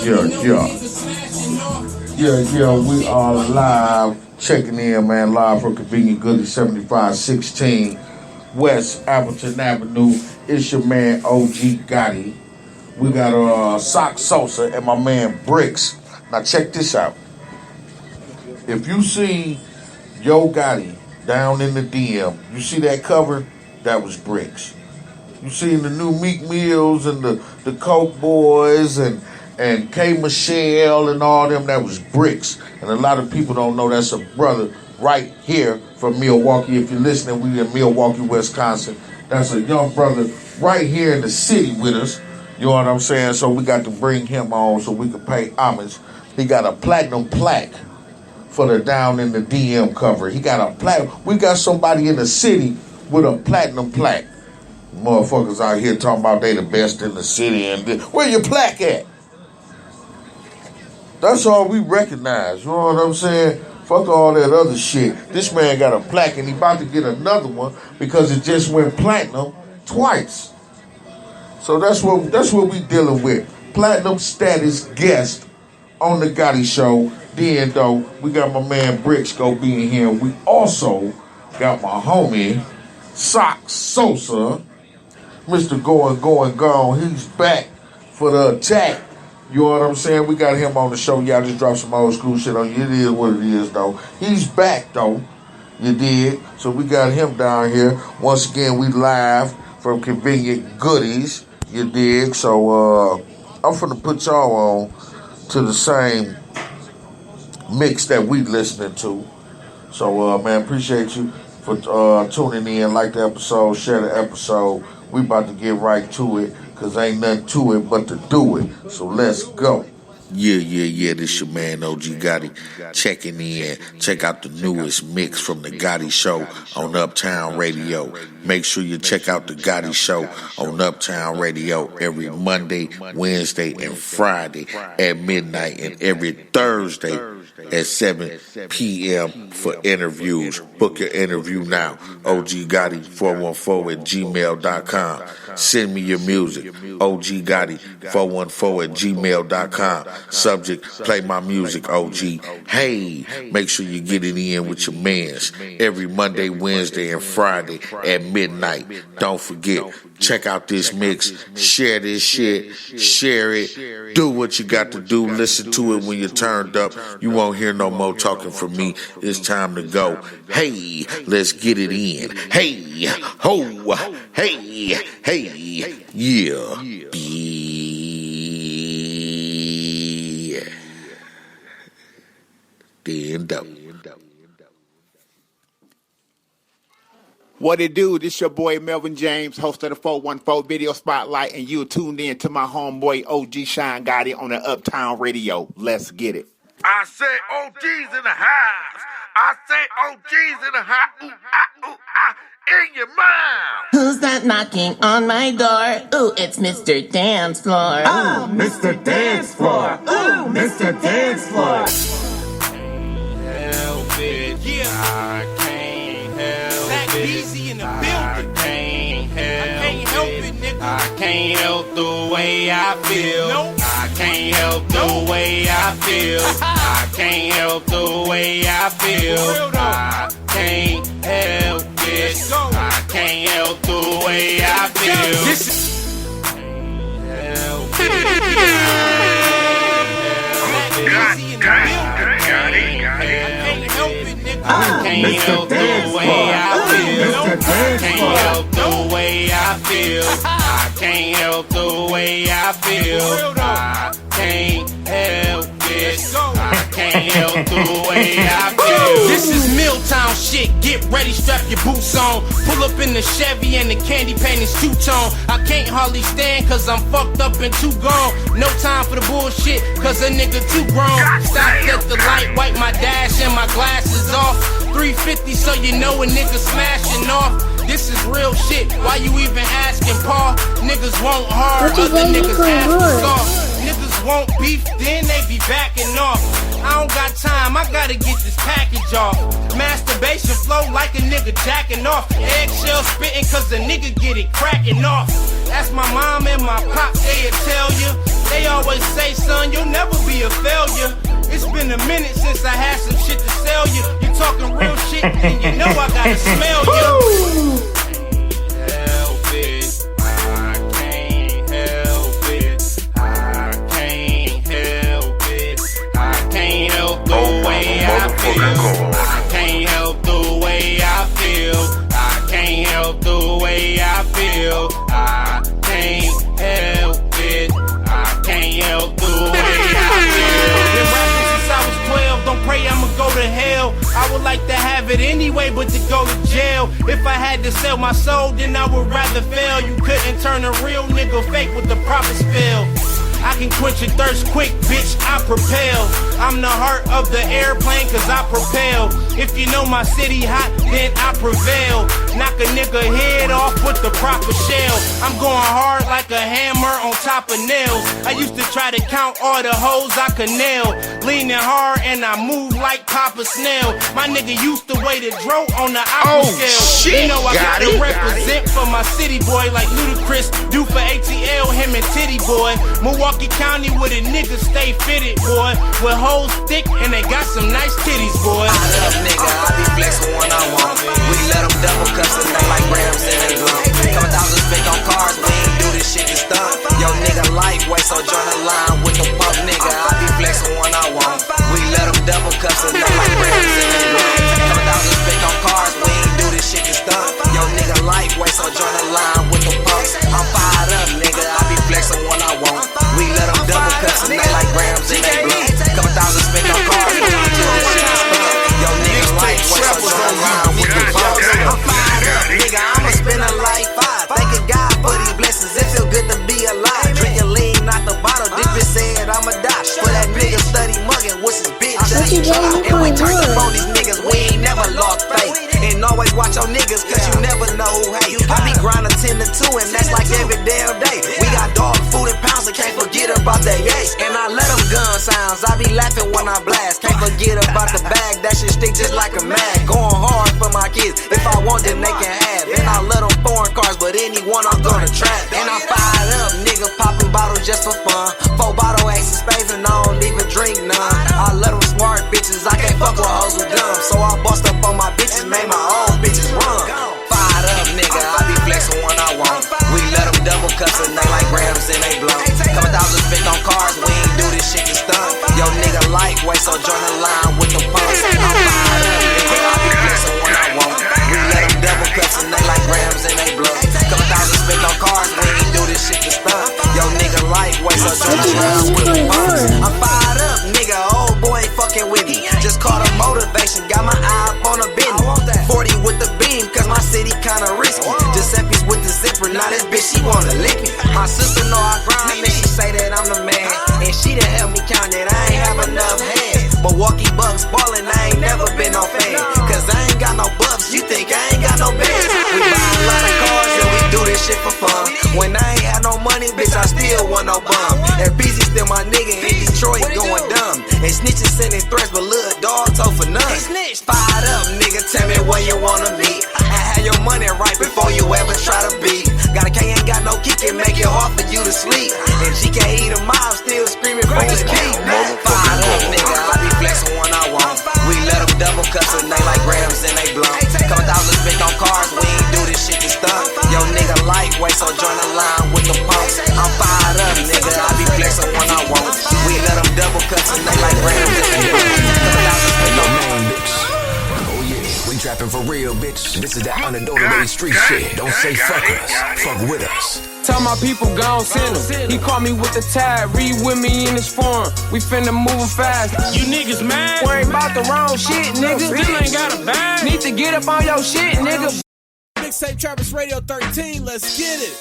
Yeah, we are live, checking in, man, live from Convenient Goodies, 7516 West Appleton Avenue. It's your man, OG Gotti. We got Sock Sosa and my man, Bricks. Now, check this out. If you see Yo Gotti down in the DM, you see that cover? That was Bricks. You seen the new Meek Mills and the Coke Boys and K Michelle and all them, that was Bricks. And a lot of people don't know that's a brother right here from Milwaukee. If you're listening, we in Milwaukee, Wisconsin. That's a young brother right here in the city with us. You know what I'm saying? So we got to bring him on so we can pay homage. He got a platinum plaque for the Down in the DM cover. He got a plaque. We got somebody in the city with a platinum plaque. Motherfuckers out here talking about they the best in the city. And where your plaque at? That's all we recognize. You know what I'm saying? Fuck all that other shit. This man got a plaque and he about to get another one because it just went platinum twice. So that's what we dealing with. Platinum status guest on the Gotti Show. Then though, we got my man Bricks go be in here. We also got my homie Sock Sosa, Mr. Gone. He's back for the attack. You know what I'm saying? We got him on the show. Y'all just dropped some old school shit on you. It is what it is, though. He's back, though. You dig? So we got him down here. Once again, we live from Convenient Goodies. You dig? So I'm finna put y'all on to the same mix that we listening to. So, man, appreciate you for tuning in. Like the episode, share the episode. We about to get right to it. Cause ain't nothing to it but to do it. So let's go. Yeah. This your man OG Gotti checking in. Check out the newest mix from the Gotti Show on Uptown Radio. Make sure you check out the Gotti Show on Uptown Radio every Monday, Wednesday, and Friday at midnight, and every Thursday at 7 p.m. for interviews. Book your interview now. OG Gotti 414@gmail.com. Send me your music. OG Gotti 414@gmail.com. Subject, play my music, OG. Hey, make sure you get it in with your mans every Monday, Wednesday, and Friday at midnight. Don't forget, check out this mix. Share this shit. Share it. Do what you got to do. Listen to it when you're turned up. You won't hear no more talking from me. It's time to go. Hey, let's get it in. Hey, ho, hey, yeah. Then dope. What it do? This your boy Melvin James, host of the 414 Video Spotlight, and you tuned in to my homeboy OG Shine Gotti on the Uptown Radio. Let's get it. I say OG's in the house. I say OG's in the house. Ooh, ah, in your mouth. Who's that knocking on my door? Ooh, it's Mr. Dance Floor. Oh, Mr. Dance Floor. Ooh, Mr. Dance Floor. Help it. Yeah. I can't help Zach it. Beezy in the building. I can't help it, nigga. I can't help the way I feel. Nope. I can't help the way I feel. I can't help the way I feel. I can't help it. I can't help the way I feel. This is Help it. Beezy in the building. I can't help it, nigga. I can't help the way I feel. I can't help the way I feel. I can't help the way I feel. I can't help it. I can't help the way I feel. This is Milltown shit. Get ready, strap your boots on. Pull up in the Chevy and the candy paint is two-tone. I can't hardly stand cause I'm fucked up and too gone. No time for the bullshit cause a nigga too grown. Stopped at the light, wipe my dash and my glasses off. 350 so you know a nigga smashing off. This is real shit, why you even asking, Paul? Niggas want hard, other niggas asking soft. Niggas want beef, then they be backing off. I don't got time, I gotta get this package off. Masturbation flow like a nigga jacking off. Eggshell spitting cause a nigga get it cracking off. That's my mom and my pop, they'll tell you. They always say, son, you'll never be a failure. It's been a minute since I had some shit to sell you. You talking real shit and you know I gotta smell you. I can't help the way I feel. I can't help the way I feel. I can't help it. I can't help the way I feel. Been rapping since I was 12. Don't pray I'ma go to hell. I would like to have it anyway, but to go to jail. If I had to sell my soul, then I would rather fail. You couldn't turn a real nigga fake with the proper spell. I can quench your thirst quick, bitch, I propel. I'm the heart of the airplane, cause I propel. If you know my city hot, then I prevail. Knock a nigga head off with the proper shell. I'm going hard like a hammer on top of nails. I used to try to count all the hoes I could nail. Leaning hard and I move like Papa Snail. My nigga used to weigh the dro on the opera scale. Shit, You know I gotta represent for my city boy like Ludacris. Do for ATL, him and Titty Boy. Milwaukee County where the niggas stay fitted, boy. With hoes thick and they got some nice titties, boy. I love nigga, I be flexing when I want. We let them double cuss the name like grams in a glove. Couple thousand spent on cars, we ain't do this shit to stunt. Yo nigga lightweight, so join the line with the pump nigga. I be flexing when I want. We let them double cuss the name like grams in a glove. Couple thousand spent on cars, we ain't do this shit to stunt. Yo nigga lightweight, so join the line with the pumps. I'm fired up, nigga, I be flexing when I want. We let them double cuss the name like grams in a glove. Couple thousand spent on cars, we ain't do this shit to stunt. Yo nigga lightweight, so join the line with the pumps. I'm fired up, nigga, I'ma spend a like five. Thanking God for these blessings, it feel good to be alive. Drinking lean, not the bottle, this bitch said I'ma die. For that nigga study mugging, what's his bitch? And we turn up on these niggas, we ain't never lost faith. And always watch your niggas, cause you never know who hate. I be grinding 10 to 2, and that's like every damn day. We got dog food and pounds, and can't forget about that yates. And I let them gun sounds, I be laughing when I blast. Can't forget about the bag, that shit stick just like a mag. Going hard for my kids, if I want them they can have. And I let them foreign cars, but anyone I'm gonna trap. And I'm fired up, nigga, popping bottles just for fun. 4 bottle ace of spades and I don't even drink none. I let them smart bitches, I can't fuck with hoes with dumb. So I bust up on my bitches, made my own bitches run. Fired up, nigga, I be flexing when I want. We let them double cuss a name like grams in they blunt. Couple thousand spent on cars, we ain't do this shit to stunt. Yo nigga lightweight, so join the line with the pumps. I'm fired up, nigga, I be flexing when I want. We let them double cuss a name like grams in they blunt. Couple thousand spent on cars, we ain't do this shit to stunt. Yo nigga lightweight, so join the line with the pumps. I'm fired up, nigga, old boy ain't fucking with me. Just caught a motivation, got my eye up on a business. 40 with the beam, cause my city kinda risky. Giuseppe's with the zipper, now this bitch she wanna lick me. My sister know I grind and she say that I'm the man. And she done help me count that I ain't have enough hands. Milwaukee Bucks ballin', I ain't never been no fan. Cause I ain't got no bucks, you think I ain't got no bands. We buy a lot of cars and we do this shit for fun. When I ain't had no money, bitch, I still want no bum. And BZ still my nigga in Detroit going dumb. And snitches sending threats, but little dog told for none. Fired up, nigga, tell me where you wanna be. I had your money right before you ever try to be. Got a K, ain't got no kick, it make it hard for you to sleep. And GK the mob still screaming for his key. Fired up, nigga, I be flexing when I want. We let them double cuss a name like grams in they blunt. Couple thousand spent on cars, we ain't do this shit to stunt. Yo nigga lightweight, so join the line with the pumps. I'm fired up, nigga, I be flexing when I want. We let them double cuss a name like grams in they blunt. Couple thousand spent on cars. We trapping for real, bitch. This is that unadulterated street shit. Don't say fuck us, fuck with us. Tell my people gon' send him. He caught me with the tag, read with me in his form. We finna move fast. You niggas mad? Worry about the wrong shit, nigga. Still ain't got a bag. Need to get up on your shit, nigga. Mixtape Travis Radio 13, let's get it.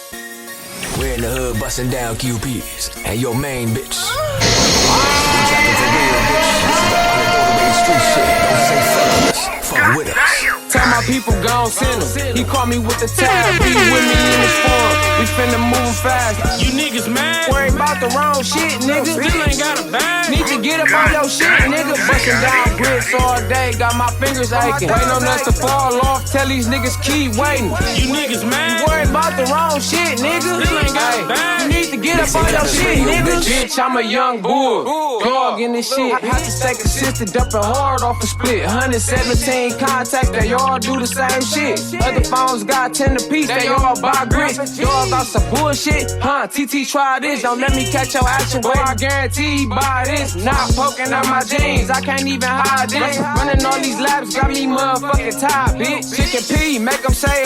We're in the hood busting down QPs. And your main bitch. We trapping for real, bitch. This is that unadulterated street shit. Don't say fuck us, fuck with us. Tell my people gon' gon' send him. He called me with the tab, read with me in his form. We finna move fast. You niggas mad? Worry about the wrong shit, nigga. Still ain't got a bag. Need to get up on your shit, nigga. Bustin' down grits all day, got my fingers aching. Waiting on us to fall off, tell these niggas keep waiting. You niggas mad? You worry about the wrong shit, nigga. Still ain't got a bag. You need to get up on your shit, nigga. Bitch, I'm a young bull, dog in this shit. I have to stay consistent, dumping hard off a split. 117 contacts, they all do the same shit. Other phones got 10 apiece, they all buy grits. Y'all got some bullshit, huh? TT try this, don't let me catch your action. Boy, I guarantee you buy this. Not poking out my jeans, I can't even hide this. Running all these laps got me motherfucking tired, bitch. Chicken P, make them say,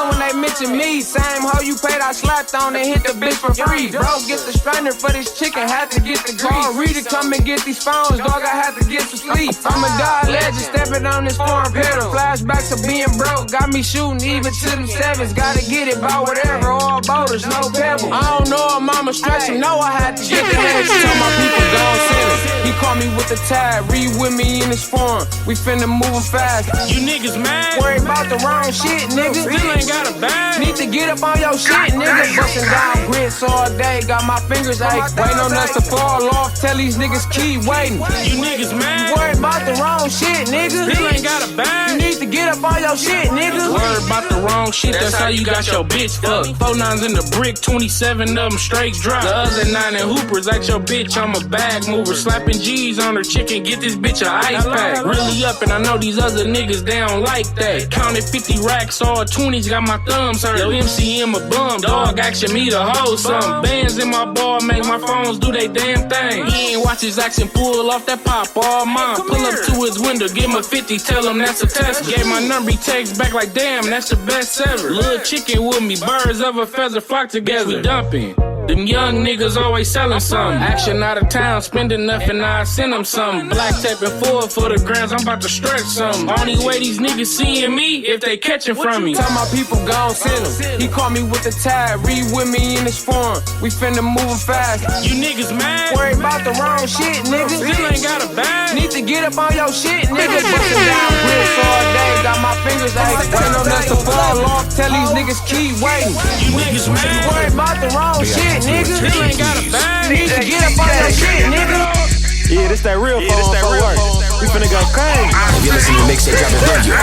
when they mention me. Same hoe you paid, I slapped on and hit the bitch for free. Bro, get the strainer for this chicken, had to get the grease. Rita, come and get these phones, dog, I had to get some sleep. I'm a die legend, stepping on this foreign pedal. Flashbacks of being broke, got me shooting even to them sevens. Gotta get it by whatever, all boulders, no pebble. I don't know if mama stretching, know I had to get the head. Tell my people gon' send him. He called me with the tab, read with me in his form. We finna move fast. You niggas mad? Worry about the wrong shit, nigga. Still ain't got a bag. Need to get up on your shit, nigga. Bustin' down grits all day, got my fingers ache. Waiting on us to fall off, tell these niggas keep waiting. You niggas mad? Worry about the wrong shit, nigga. Still ain't got a bag. You need to get up on your shit, nigga. Worry about the wrong shit, that's how you got your bitch fucked. 4 9s in the brick, 27 of them straight drop. The other 9 in hoopers, at your bitch, I'm a bag mover. Slapping G's on her chicken, get this bitch a ice pack. Really up, and I know these other niggas, they don't like that. Counted 50 racks, all 20s, got my thumbs hurt. Yo, MCM a bum, dog, action me to hold something. Bands in my ball, make my phones do they damn thing. He ain't watch his action, pull off that pop, all mine. Pull up to his window, give him a 50, tell him that's a test. Gave my number, he takes back like, damn, that's the best ever. Little chicken with me, birds of a feather flock together. We dumping. Them young niggas always selling something. Action out of town, spending nothing, I send them something. Black taping forward for the grams, I'm about to stretch something. Only way these niggas seeing me, if they catching from me. Tell my people gon' send him. He called me with the tab, read with me in his form. We finna move fast. You niggas mad? Worry about the wrong shit, nigga. Still ain't got a bag. Need to get up on your shit, nigga. Bustin' down grits all day, got my fingers ache. Waiting on us to fall off, tell these niggas keep waiting. You niggas mad? Worry about the wrong shit, nigga. Still ain't got a bag. Need to get up on your shit, nigga. Yeah, this that real phone. We finna go crazy. You listen to Mixtape Drop Radio.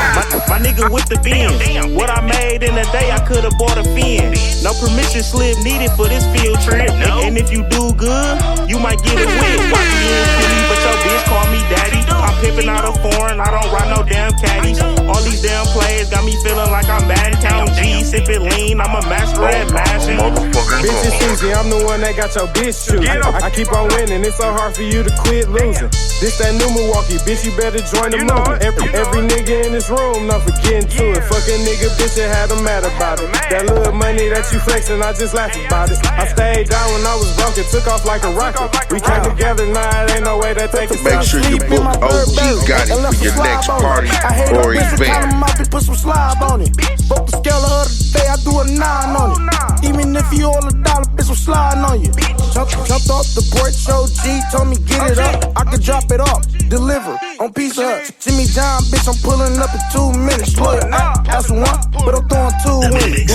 My nigga with the Benz. What I made in a day, I could've bought a fin. No permission slip needed for this field trip. And if you do good, you might get a win. But your bitch call me daddy. I'm pimping out of foreign, I don't ride no damn caddies. All these damn players got me feeling like I'm bad. Count G, sipping lean, I'm a master at mashing. Bitch, it's easy, I'm the one that got your bitch shoot. I keep on winning, it's so hard for you to quit losing. This that new Milwaukee, bitch, you better join the movement. Every nigga in this room, not forgetting to it. Fucking nigga, bitch, it had them mad about it. That little money that you flexing, I just laugh about it. I stayed down when I was broke, it took off like a rocket. We came together, now it ain't no way that they can Make sure you book OG Gotti for your next party or event. Put some slob on it. Fuck the scale of the day, I do a 9 on it. Even if you owe $1, bitch, I'm sliding on you. Jumped off the porch, OG told me get it up. I could drop it off, deliver on Pizza Hut. Jimmy John, bitch, I'm pulling up in 2 minutes. Pull it up, that's one, but I'm throwing 2 in it.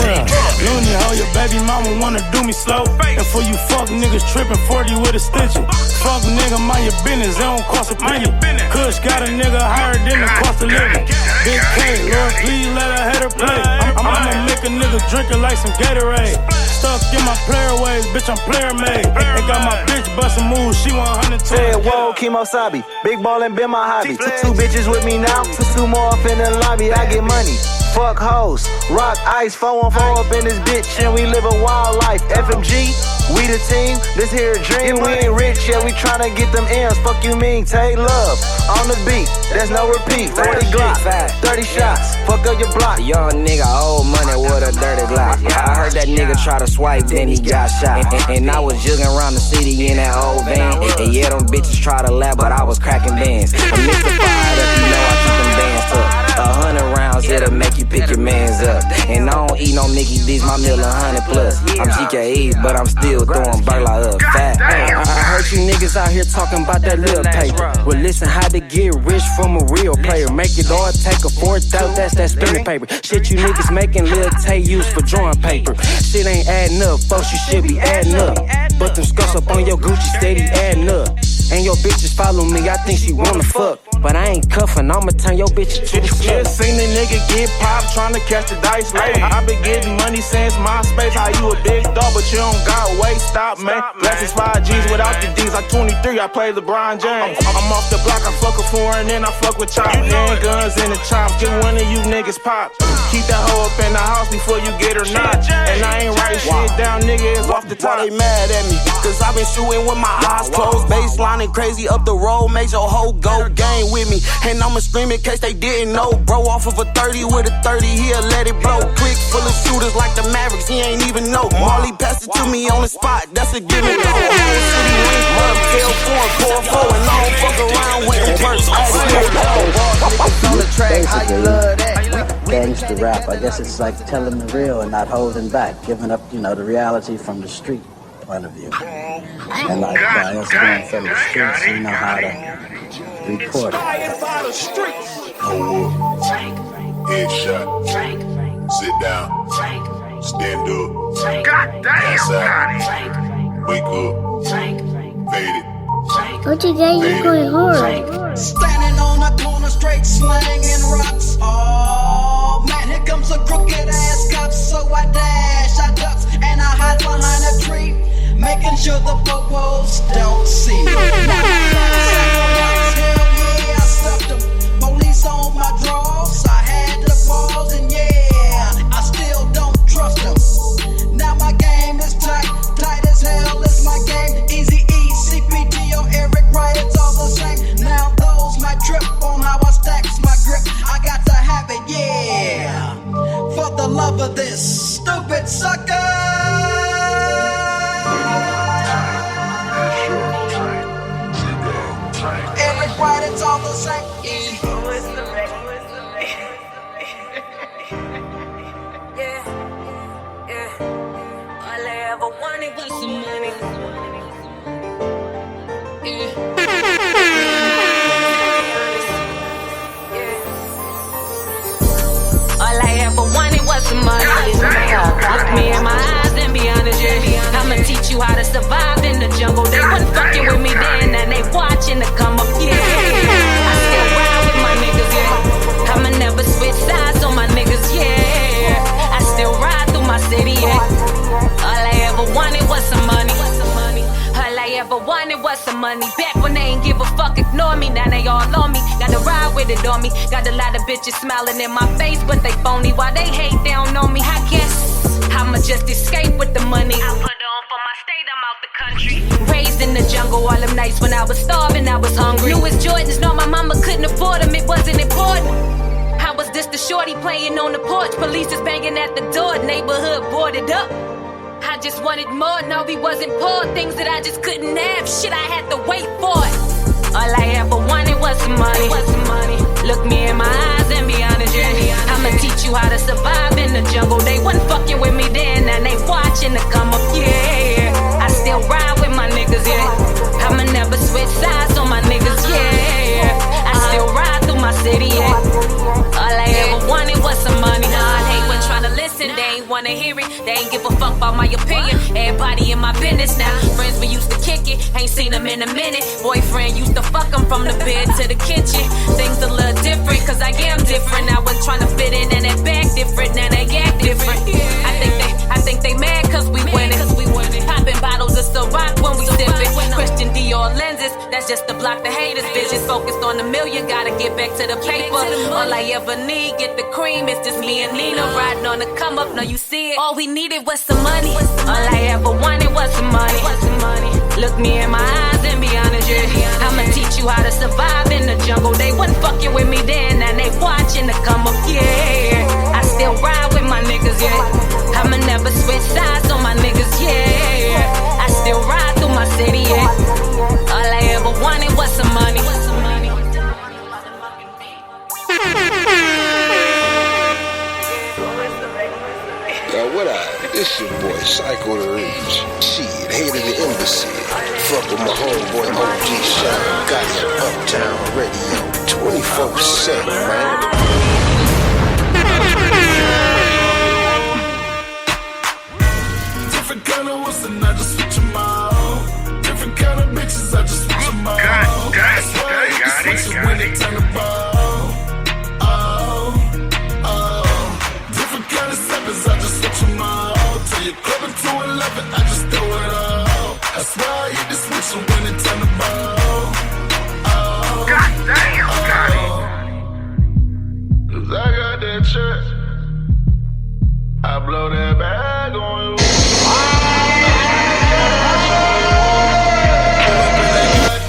Looney, how your baby mama wanna do me slow. And for you fuck niggas tripping 40 with a stitching. Fuck nigga, mind your business, it don't cost a penny. Kush got a nigga higher than the cost of living. Big K, Lord, please let her head her play. I'ma make a nigga drink it like some Gatorade. Stuck in my player ways, bitch, I'm player made. And got my bitch bustin' moves, she 100 Say whoa, Kimosabi, big ballin' been my hobby. 2 bitches with me now, 2 more up in the lobby, I get money. Fuck hoes, rock ice, 4-on-4 up in this bitch, and we live a wild life. FMG, we the team, this here a dream. We ain't rich yet, we tryna get them M's. Fuck you mean, take love on the beat, there's no repeat. 40 Glock, 30 shots, fuck up your block. Young nigga, old money with a dirty Glock. I heard that nigga try to swipe, then he got shot. And I was jugging around the city in that old van. And yeah, them bitches try to laugh, but I was cracking bands. I'm mystified up, you know I keep them bands up. 100 rounds, it'll make you pick your mans up. And I don't eating on Mickey D's, my meal 100 plus. I'm GKE, but I'm still throwing burla up fat. I heard you niggas out here talking about that little paper. Well, listen, how to get rich from a real player. Make it all take a 4,000, that's that spinning paper. Shit you niggas making Lil Tay use for drawing paper. Shit ain't adding up, folks, you should be adding up. But them scuffs up on your Gucci steady adding up. And your bitches follow me, I think she wanna fuck. But I ain't cuffin', I'ma turn your bitch to a slut. Just seen a nigga get popped tryna catch the dice. I been getting money since MySpace. How you a big dog, but you don't got weight? Stop, man. Glasses 5 G's without the D's. I'm 23, I play LeBron James. I'm off the block, I fuck a foreign, and I fuck with chop. Handguns in the chop, get one of you niggas pop. Keep that hoe up in the house before you get her knocked. And I ain't writing shit down, nigga, it's off the top. Why they mad at me? Cause I been shooting with my eyes closed. Baseline and crazy up the road, made your whole go game with me. And I'ma scream in case they didn't know. Bro off of a 30 with a 30, he'll let it blow. Quick, full of shooters like the Mavericks, he ain't even know. Marley passed it to me on the spot, that's a given. The whole city link up, tail 4 and 4 and I don't fuck around with them perks. On the track, how you love that? Gangster rap, I guess it's like telling the real and not holding back, giving up, you know, the reality from the street point of view. And like us going from the streets, you know how to report it. Headshot. Sit down. Stand up. Pass out. Wake up. Fade it. What you guys are going hard? Standing on a corner straight slanging rocks. Oh man, here comes a crooked ass cop. So I dash, I ducks, and I hide behind a tree, making sure the popos don't see me. Hell yeah, I stuffed them. Police on my drawers, I had to pause, and yeah, I still don't trust them. Now my game is tight, tight as hell is my game. Easy E, CPD or Eric Wright, it's all the same. Now those might trip on how I stacks my grip. I got to have it, yeah, for the love of this stupid sucker. Eric Wright, it's all the same. Easy. All I ever wanted was some money. All I ever wanted was some money. Look me in my eyes and be honest, yeah. I'ma teach you how to survive in the jungle. They wasn't fucking with me then, and they watching to come up, yeah. I still ride with my niggas, yeah. I'ma never switch sides on my niggas, yeah. I still ride through my city, yeah. All I ever wanted was some money. All I ever wanted was some money. Back when they ain't give a fuck, ignore me. Now they all on me. Gotta ride with it on me. Got a lot of bitches smiling in my face, but they phony. While they hate, they don't know me. I guess I'ma just escape with the money. I put on for my state, I'm out the country. Raised in the jungle all them nights when I was starving, I was hungry. Louis Jordans, no, my mama couldn't afford them. It wasn't important. I was just a shorty playing on the porch. Police is banging at the door. Neighborhood boarded up. I just wanted more, no, we wasn't poor. Things that I just couldn't have, shit, I had to wait for it. All I ever wanted was some money. Look me in my eyes and be honest, yeah. I'ma teach you how to survive in the jungle. They wasn't fucking with me then, and they watching to come up, yeah. I still ride with my niggas, yeah. I'ma never switch sides on my niggas, yeah. I still ride through my city, yeah. All I ever wanted was some money. I hate when tryna listen, they ain't wanna hear it. They ain't give a fuck about my opinion. Everybody in my business now. Friends we used to kick it, ain't seen them in a minute. Boyfriend used to fuck them from the bed to the kitchen. Things a little different, cause I am different. I was tryna fit in and that bag different, now they act different. I think they mad cause we winning. Popping bottles of Ciroc when we sippin'. Christian Dior lenses, that's just to block the haters. Vision focused on the million, gotta get back to the paper. All I ever need, get the cream, it's just me and Nina. Riding on the come up, no you see it. All we needed was some money. All I ever wanted was some money. Look me in my eyes and be honest, yeah. I'ma teach you how to survive in the jungle. They wasn't fucking with me then, and they watching to come up, yeah. I still ride with my niggas, yeah. I'ma never switch sides on my niggas, yeah. I still ride through my city, yeah. All I ever wanted was some money. cycle to reach. Shit, head of the embassy. Fuck with my homeboy OG Shine. Got it uptown radio 24/7, man. Different kind of what's and I just switch them out. Different kind of bitches, I just switch them out. That's why I hit the switch when they turn the ball. Different kind of sevens, I just switch them out. Till you club it to 11, I just throw it out. That's why I hit the switch when they turn the ball. God damn, cause I got that check. I blow that bag on you.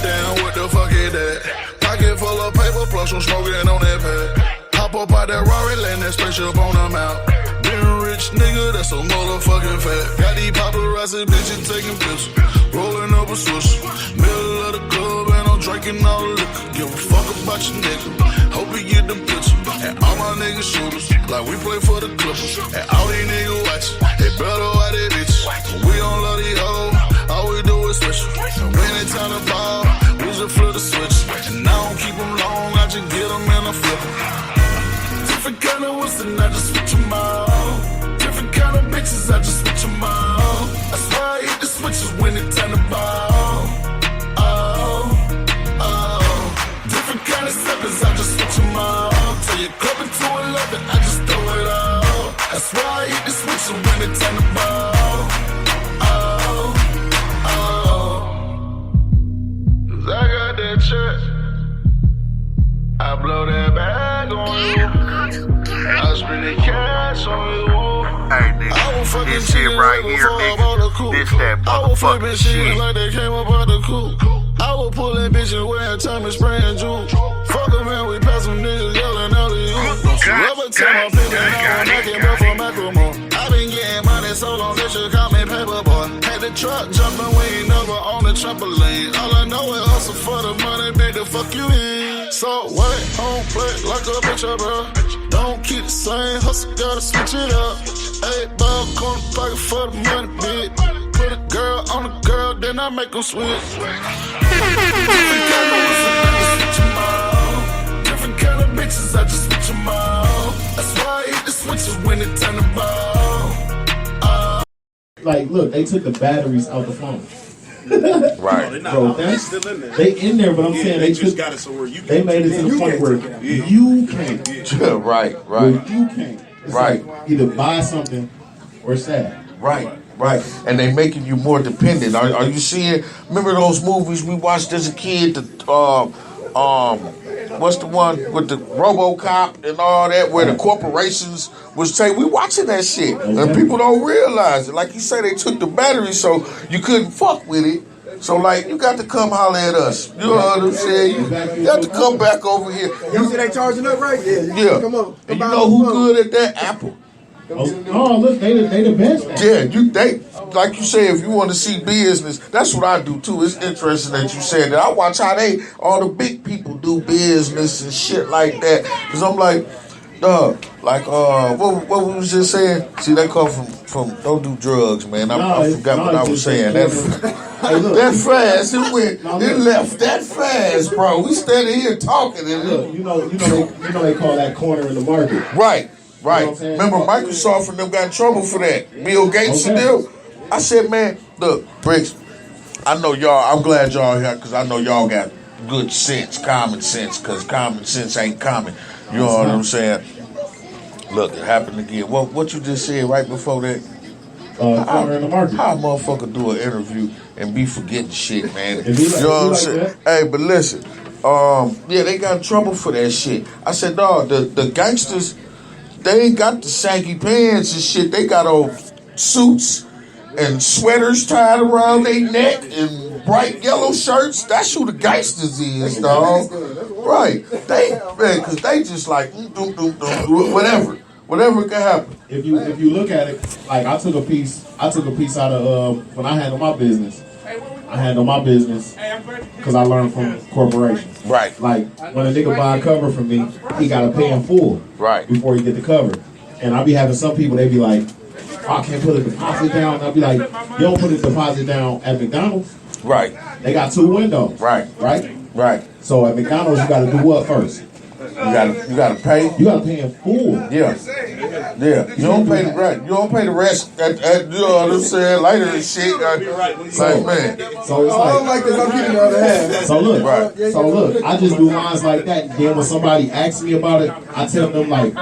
Damn, what the fuck is that? Pocket full of paper, plus I'm smoking on that pad. Hop up out that Rari, land that spaceship on the mount. Been a rich nigga, that's so motherfucking fat. Got these paparazzi bitches taking pictures, rolling up a switch. Middle of the club and I'm drinking all the liquor. Give a fuck about your nigga, hope he get the picture. And all my niggas shooters, like we play for the Clippers. And all these niggas watch, they better why they bitches. We don't love these hoes, all we do is switch. And when it's time to ball, we just flip the switch. And I don't keep them long, I just get them and I flip them. Different kind of what's and I just switch them out. Different kind of bitches, I just switch them out. That's why I hit the switches when it's time to ball. Different kind of sevens, I just switch them out. Till you club it to 11, I just throw it out. That's why I hit the switches when it's time to ball. Cause I got that check. I blow that bag on you. I spend the cash on you. Hey nigga, this shit right here, nigga. This that motherfucking shit. Like they came up out the coop. I was pulling bitches wearing time and spraying juice. Fuck them and we pass some niggas yelling out of you. Don't you ever tell my people now I'm knocking up for Macklemore. I been getting money so long they should call me Paperboy. Had the truck jumping, we ain't never on the trampoline. All I know is hustle for the money, big the fuck you in. So wait, home plate like a bitch up, bro. Don't keep the same hustle, gotta switch it up. 8 ball corner pocket for the money, bitch. Put a girl on a girl, then I make them switch. Different kind of what's and I just switch them out. Different kind of bitches, I just switch them out. That's why I hit the switches when it turn the ball. Like, look, they took the batteries out the phone. Right. Bro, that's still in there. They in there, but I'm saying they just got it so where you they made it to the point where you can't. Right. Where you can't. It's Right. like either buy something or sell. Right. And they making you more dependent. Are you seeing? Remember those movies we watched as a kid? What's the one with the RoboCop and all that, where the corporations was saying we watching that shit, and people don't realize it. Like you say, they took the battery, so you couldn't fuck with it. So like, you got to come holler at us. You know what I'm saying? You got to come back over here. You see they charging up, right? Yeah. Come on. And you know who good at that? Apple. Oh, look, they the best. Yeah, they like you say, if you want to see business, that's what I do too. It's interesting that you said that. I watch how all the big people do business and shit like that. Cause I'm like, what we was just saying? See, they come from don't do drugs, man. I forgot what I was saying. That fast, it left that fast, bro. We standing here talking and look, you know they call that corner in the market. Right. You know Remember, Microsoft and them got in trouble for that. Bill Gates and them. I said, man, look, Bricks, I know y'all, I'm glad y'all here because I know y'all got good sense, common sense, because common sense ain't common. You know what I'm saying? Look, it happened again. What you just said right before that? Corner in the market. How a motherfucker do an interview and be forgetting shit, man? You know what I'm saying? Hey, but listen, they got in trouble for that shit. I said, dog, the gangsters, they ain't got the saggy pants and shit. They got old suits and sweaters tied around their neck and bright yellow shirts. That's who the gangsters is, dog. Right. Because they just like, whatever can happen. If you look at it, like I took a piece out of when I handle my business. I handle my business because I learned from corporations. Right. Like when a nigga buy a cover from me, he gotta pay in full. Right. Before he get the cover. And I be having some people, they be like, I can't put a deposit down. I'll be like, you don't put a deposit down at McDonald's. Right. They got 2 windows. Right. Right? Right. So at McDonald's, you got to do what first? You gotta pay. You gotta pay in full. Yeah. Yeah. You don't pay the rest. You don't pay the rest at you know what I'm saying, later and shit. Like man. So it's like this, I'm getting the other half. So look, Right. So look, I just do lines like that. Then when somebody asks me about it, I tell them like,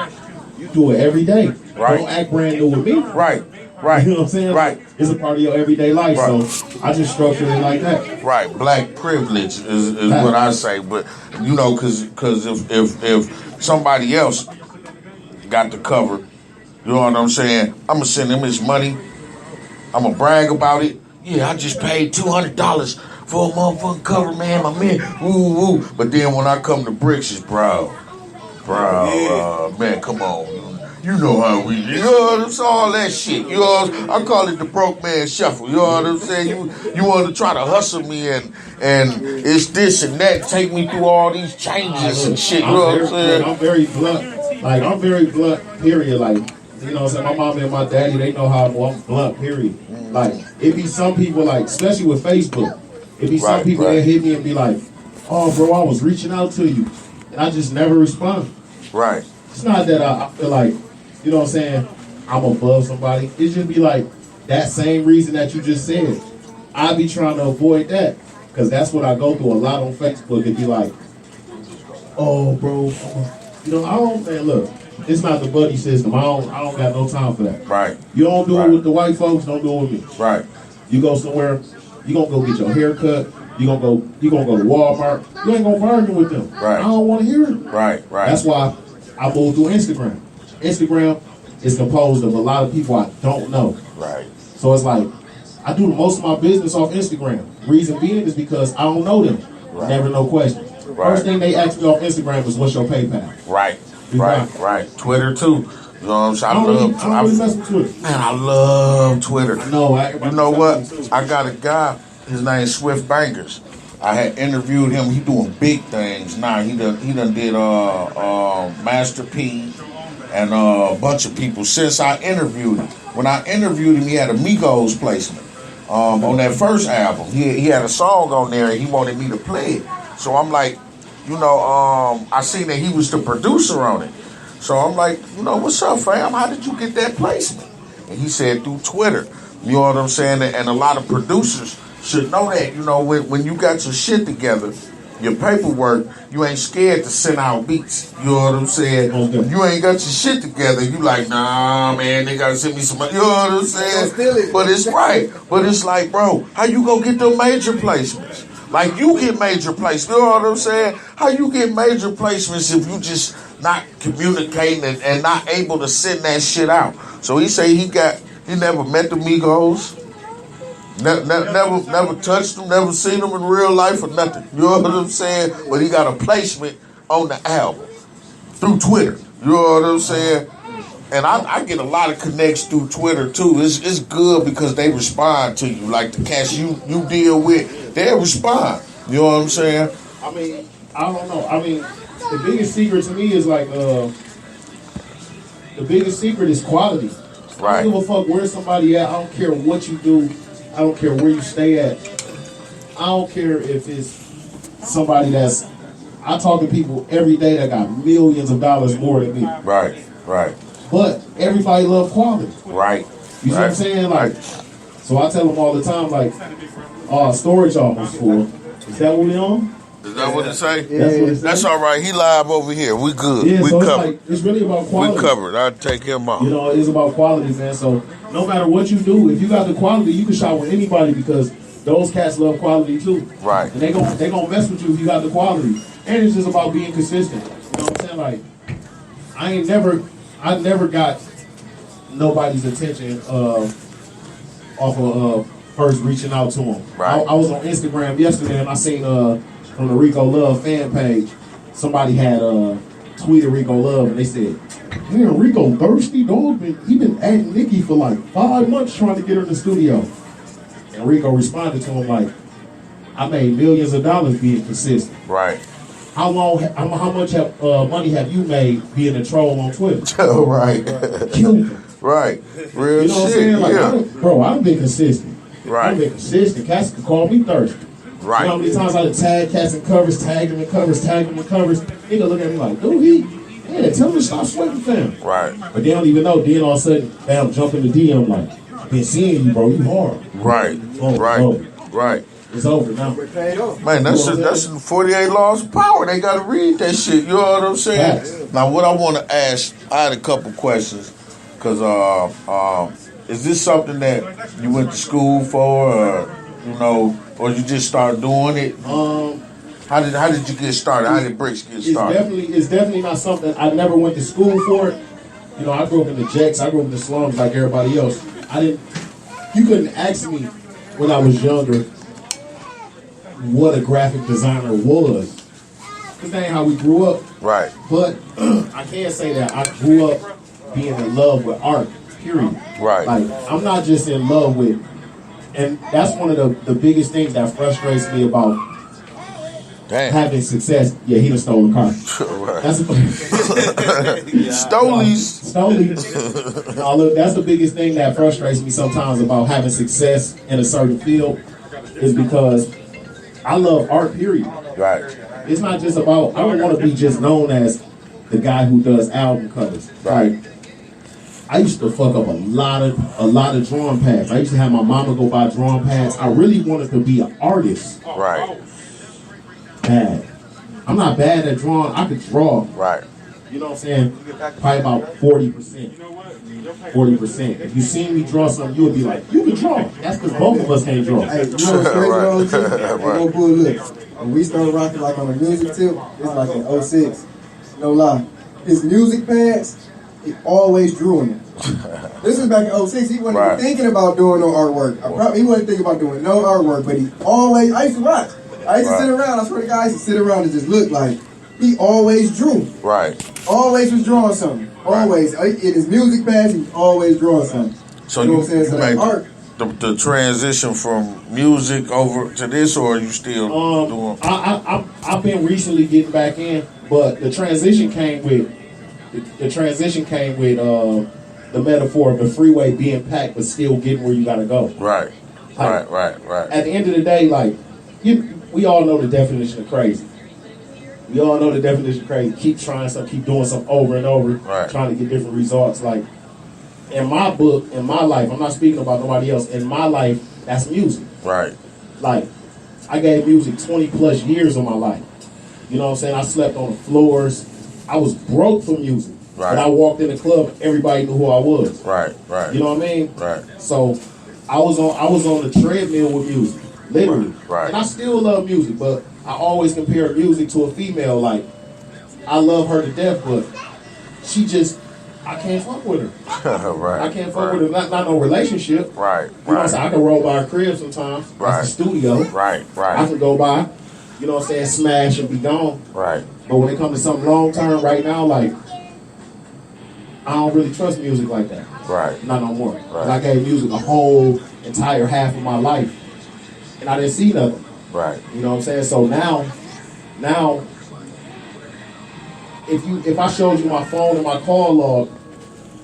you do it every day. Right. Don't act brand new with me. Right. Right. You know what I'm saying? Right. It's a part of your everyday life. Right. So I just structure it like that. Right, black privilege is what I say, but you know, cause if somebody else got the cover, you know what I'm saying? I'm gonna send him his money. I'm gonna brag about it. Yeah, I just paid $200 for a motherfucking cover, man. My man, woo woo. But then when I come to bricks, it's bro, man, come on. You know how we, you know, it's all that shit. You know, I call it the broke man shuffle. You know what I'm saying? You want to try to hustle me and it's this and that. Take me through all these changes and shit. You know what I'm saying? I'm very blunt. Like I'm very blunt. Period. Like you know, what I'm saying, my mom and my daddy, they know how I'm blunt. Period. Like it be some people like, especially with Facebook, it be some people that hit me and be like, "Oh, bro, I was reaching out to you," and I just never respond. Right. It's not that I feel like, you know what I'm saying, I'm above somebody. It just be like that same reason that you just said. I be trying to avoid that because that's what I go through a lot on Facebook. It be like, oh, bro, you know, I don't, man, look, it's not the buddy system. I don't got no time for that. Right. You don't do it with the white folks, don't do it with me. Right. You go somewhere, you gonna go get your hair cut. You gonna go to Walmart. You ain't gonna bargain with them. Right. I don't want to hear it. Right. That's why I moved through Instagram. Instagram is composed of a lot of people I don't know. Right. So it's like I do most of my business off Instagram. Reason being is because I don't know them. Right. Never no questions. Right. First thing they ask me off Instagram is what's your PayPal. Right. Right. Twitter too. You know what I'm saying? I don't really mess with Twitter. Man, I love Twitter. No, you know what? I got a guy. His name's Swift Bangers. I had interviewed him. He doing big things now. He done did Master P and a bunch of people since I interviewed him. When I interviewed him, he had a Migos placement on that first album. He had a song on there and he wanted me to play it. So I'm like, you know, I seen that he was the producer on it. So I'm like, you know, what's up, fam? How did you get that placement? And he said through Twitter. You know what I'm saying? And a lot of producers should know that, you know, when you got your shit together, your paperwork, you ain't scared to send out beats. You know what I'm saying? When you ain't got your shit together, you like, nah, man, they gotta send me some money. You know what I'm saying? But it's right. But it's like, bro, how you gonna get them major placements? Like you get major placements. You know what I'm saying? How you get major placements if you just not communicating and not able to send that shit out? So he say he never met the Migos. Never touched them, never seen them in real life or nothing. You know what I'm saying? But he got a placement on the album through Twitter. You know what I'm saying? And I get a lot of connects through Twitter too. It's good because they respond to you. Like the cats you deal with, they respond. You know what I'm saying? I mean, I don't know. I mean, the biggest secret to me is like the biggest secret is quality. Right. I don't give a fuck where somebody at. I don't care what you do. I don't care where you stay at. I don't care if it's somebody that's... I talk to people every day that got millions of dollars more than me. Right. But everybody love quality. Right. You see what I'm saying? Like, so I tell them all the time, like, storage almost full. Is that what we on? Is that what it say? Yeah. That's all right. He live over here. We good. Yeah, we so covered. It's really about quality. We covered. I'll take him off. You know, it's about quality, man. So no matter what you do, if you got the quality, you can shop with anybody because those cats love quality too. Right. And they gonna mess with you if you got the quality. And it's just about being consistent. You know what I'm saying? Like, I never got nobody's attention off of first reaching out to them. Right. I was on Instagram yesterday and I seen from the Rico Love fan page, somebody had tweeted Rico Love and they said, man, Rico thirsty, dog. He been adding Nikki for like 5 months trying to get her in the studio. And Rico responded to him like, I made millions of dollars being consistent. Right. How much money have you made being a troll on Twitter? Right. Killed him. Right. Real You know what I'm shit. saying? Like, Yeah. I've been consistent. Right. I've been consistent. Cats can call me thirsty. Right. You know how many times I done tag cats in covers, tag them in covers, tag them in covers. Nigga look at me like, dude, tell him to stop sweating fam. Right. But they don't even know. Then all of a sudden, bam, jump in the DM like, been seeing you, bro. You hard. Right. Right. Right. It's over now. Man, that's 48 laws of power. They got to read that shit. You know what I'm saying? Facts. Now, what I want to ask, I had a couple questions. Because is this something that you went to school for, or, or you just started doing it? How did you get started? How did Bricks get started? It's definitely not something I never went to school for it. You know, I grew up in the Jacks. I grew up in the slums like everybody else. You couldn't ask me when I was younger what a graphic designer was. Because that ain't how we grew up. Right. But I can say that I grew up being in love with art, period. Right. Like, I'm not just in love with, and that's one of the biggest things that frustrates me about having success. Yeah, he done stole a car. Right. That's Stolies. No, look, that's the biggest thing that frustrates me sometimes about having success in a certain field is because I love art, period. Right. It's not just about, I don't want to be just known as the guy who does album covers. Right. Like, I used to fuck up a lot of drawing pads. I used to have my mama go buy drawing pads. I really wanted to be an artist. Right. Bad. I'm not bad at drawing. I could draw. Right. You know what I'm saying? Probably about 40%. 40%. If you see me draw something, you would be like, you can draw. That's because both of us can't draw. Hey, you know what's crazy, bro? No bull, look. When we started rocking like on the music tip, it's like in 06. No lie. His music pads, he always drew in it. This was back in 06. He wasn't even thinking about doing no artwork. He wasn't thinking about doing no artwork, but he always, I used to watch. I used to sit around, I swear to God, I used to sit around and just look like he always drew. Right. Always was drawing something. Always. In his music pads, he was always drawing something. So you know you what I'm saying? So made art. the transition from music over to this, or are you still doing? I've been recently getting back in, but the transition came with the metaphor of the freeway being packed but still getting where you gotta go. Right. Like, Right. At the end of the day, like we all know the definition of crazy. We all know the definition of crazy. Keep trying something, keep doing something over and over, trying to get different results. Like in my book, in my life, I'm not speaking about nobody else. In my life, that's music. Right. Like I gave music 20 plus years of my life. You know what I'm saying? I slept on the floors. I was broke for music. Right. But I walked in the club, everybody knew who I was. Right. You know what I mean? Right. So I was on the treadmill with music, literally. Right. And I still love music, but I always compare music to a female. Like I love her to death, but she just, I can't fuck with her. Right. I can't fuck with her. Not no relationship. Right. You know what I'm saying? I can roll by her crib sometimes. Right. That's the studio. Right. I can go by, you know what I'm saying, smash and be gone. Right. But when it comes to something long term right now, like I don't really trust music like that. Right. Not no more. Right. I gave music a whole entire half of my life, and I didn't see nothing. Right. You know what I'm saying? So now, if I showed you my phone and my call log,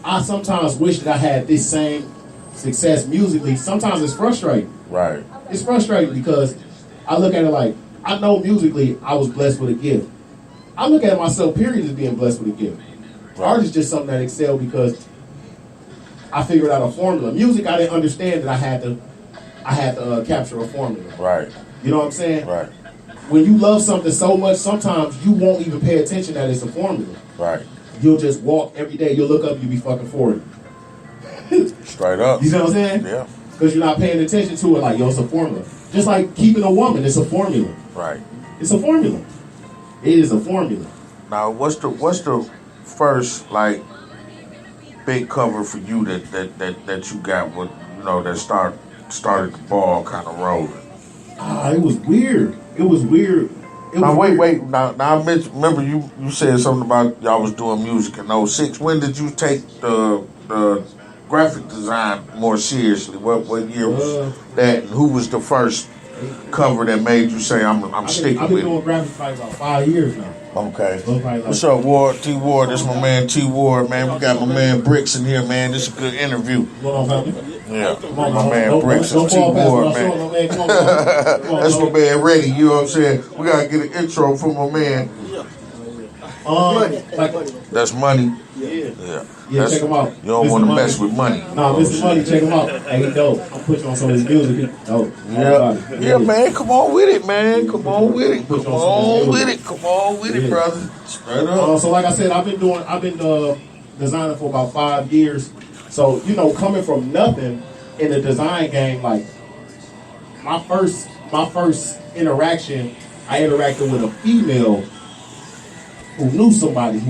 I sometimes wish that I had this same success musically. Sometimes it's frustrating. Right. It's frustrating because I look at it like, I know musically I was blessed with a gift. I look at myself, period, as being blessed with a gift. Right. Art is just something that excelled because I figured out a formula. Music, I didn't understand that I had to capture a formula. Right. You know what I'm saying? Right. When you love something so much, sometimes you won't even pay attention that it's a formula. Right. You'll just walk every day. You'll look up, you'll be fucking 40. Straight up. You know what I'm saying? Yeah. Because you're not paying attention to it like, yo, it's a formula. Just like keeping a woman, it's a formula. Right. It's a formula. It is a formula. Now, what's the first like big cover for you that you got with, you know, that started the ball kind of rolling? It was weird. Now wait. Now I remember you said something about y'all was doing music in 06. When did you take the graphic design more seriously? What year was that? And who was the first cover that made you say I'm sticking I've been with it? doing graphics like about 5 years now. Okay. Like What's up, Ward? T Ward, this my man T Ward, man. We got my man Bricks in here, man. This is a good interview. Yeah, my man Bricks is T Ward, man. That's my man Ready. You know what I'm saying? We gotta get an intro from my man. That's Money. Yeah, check him out. You don't want to mess with Money. Nah, Mr. Money, check him out. Hey, he dope. I'm pushing on some of his music. Dope. Yeah, man. Come on with it, man. Come on with it. Come on with it. Come on with it, brother. Straight up. So, like I said, I've been designing for about 5 years. So, you know, coming from nothing in the design game, like my first interaction, I interacted with a female who knew somebody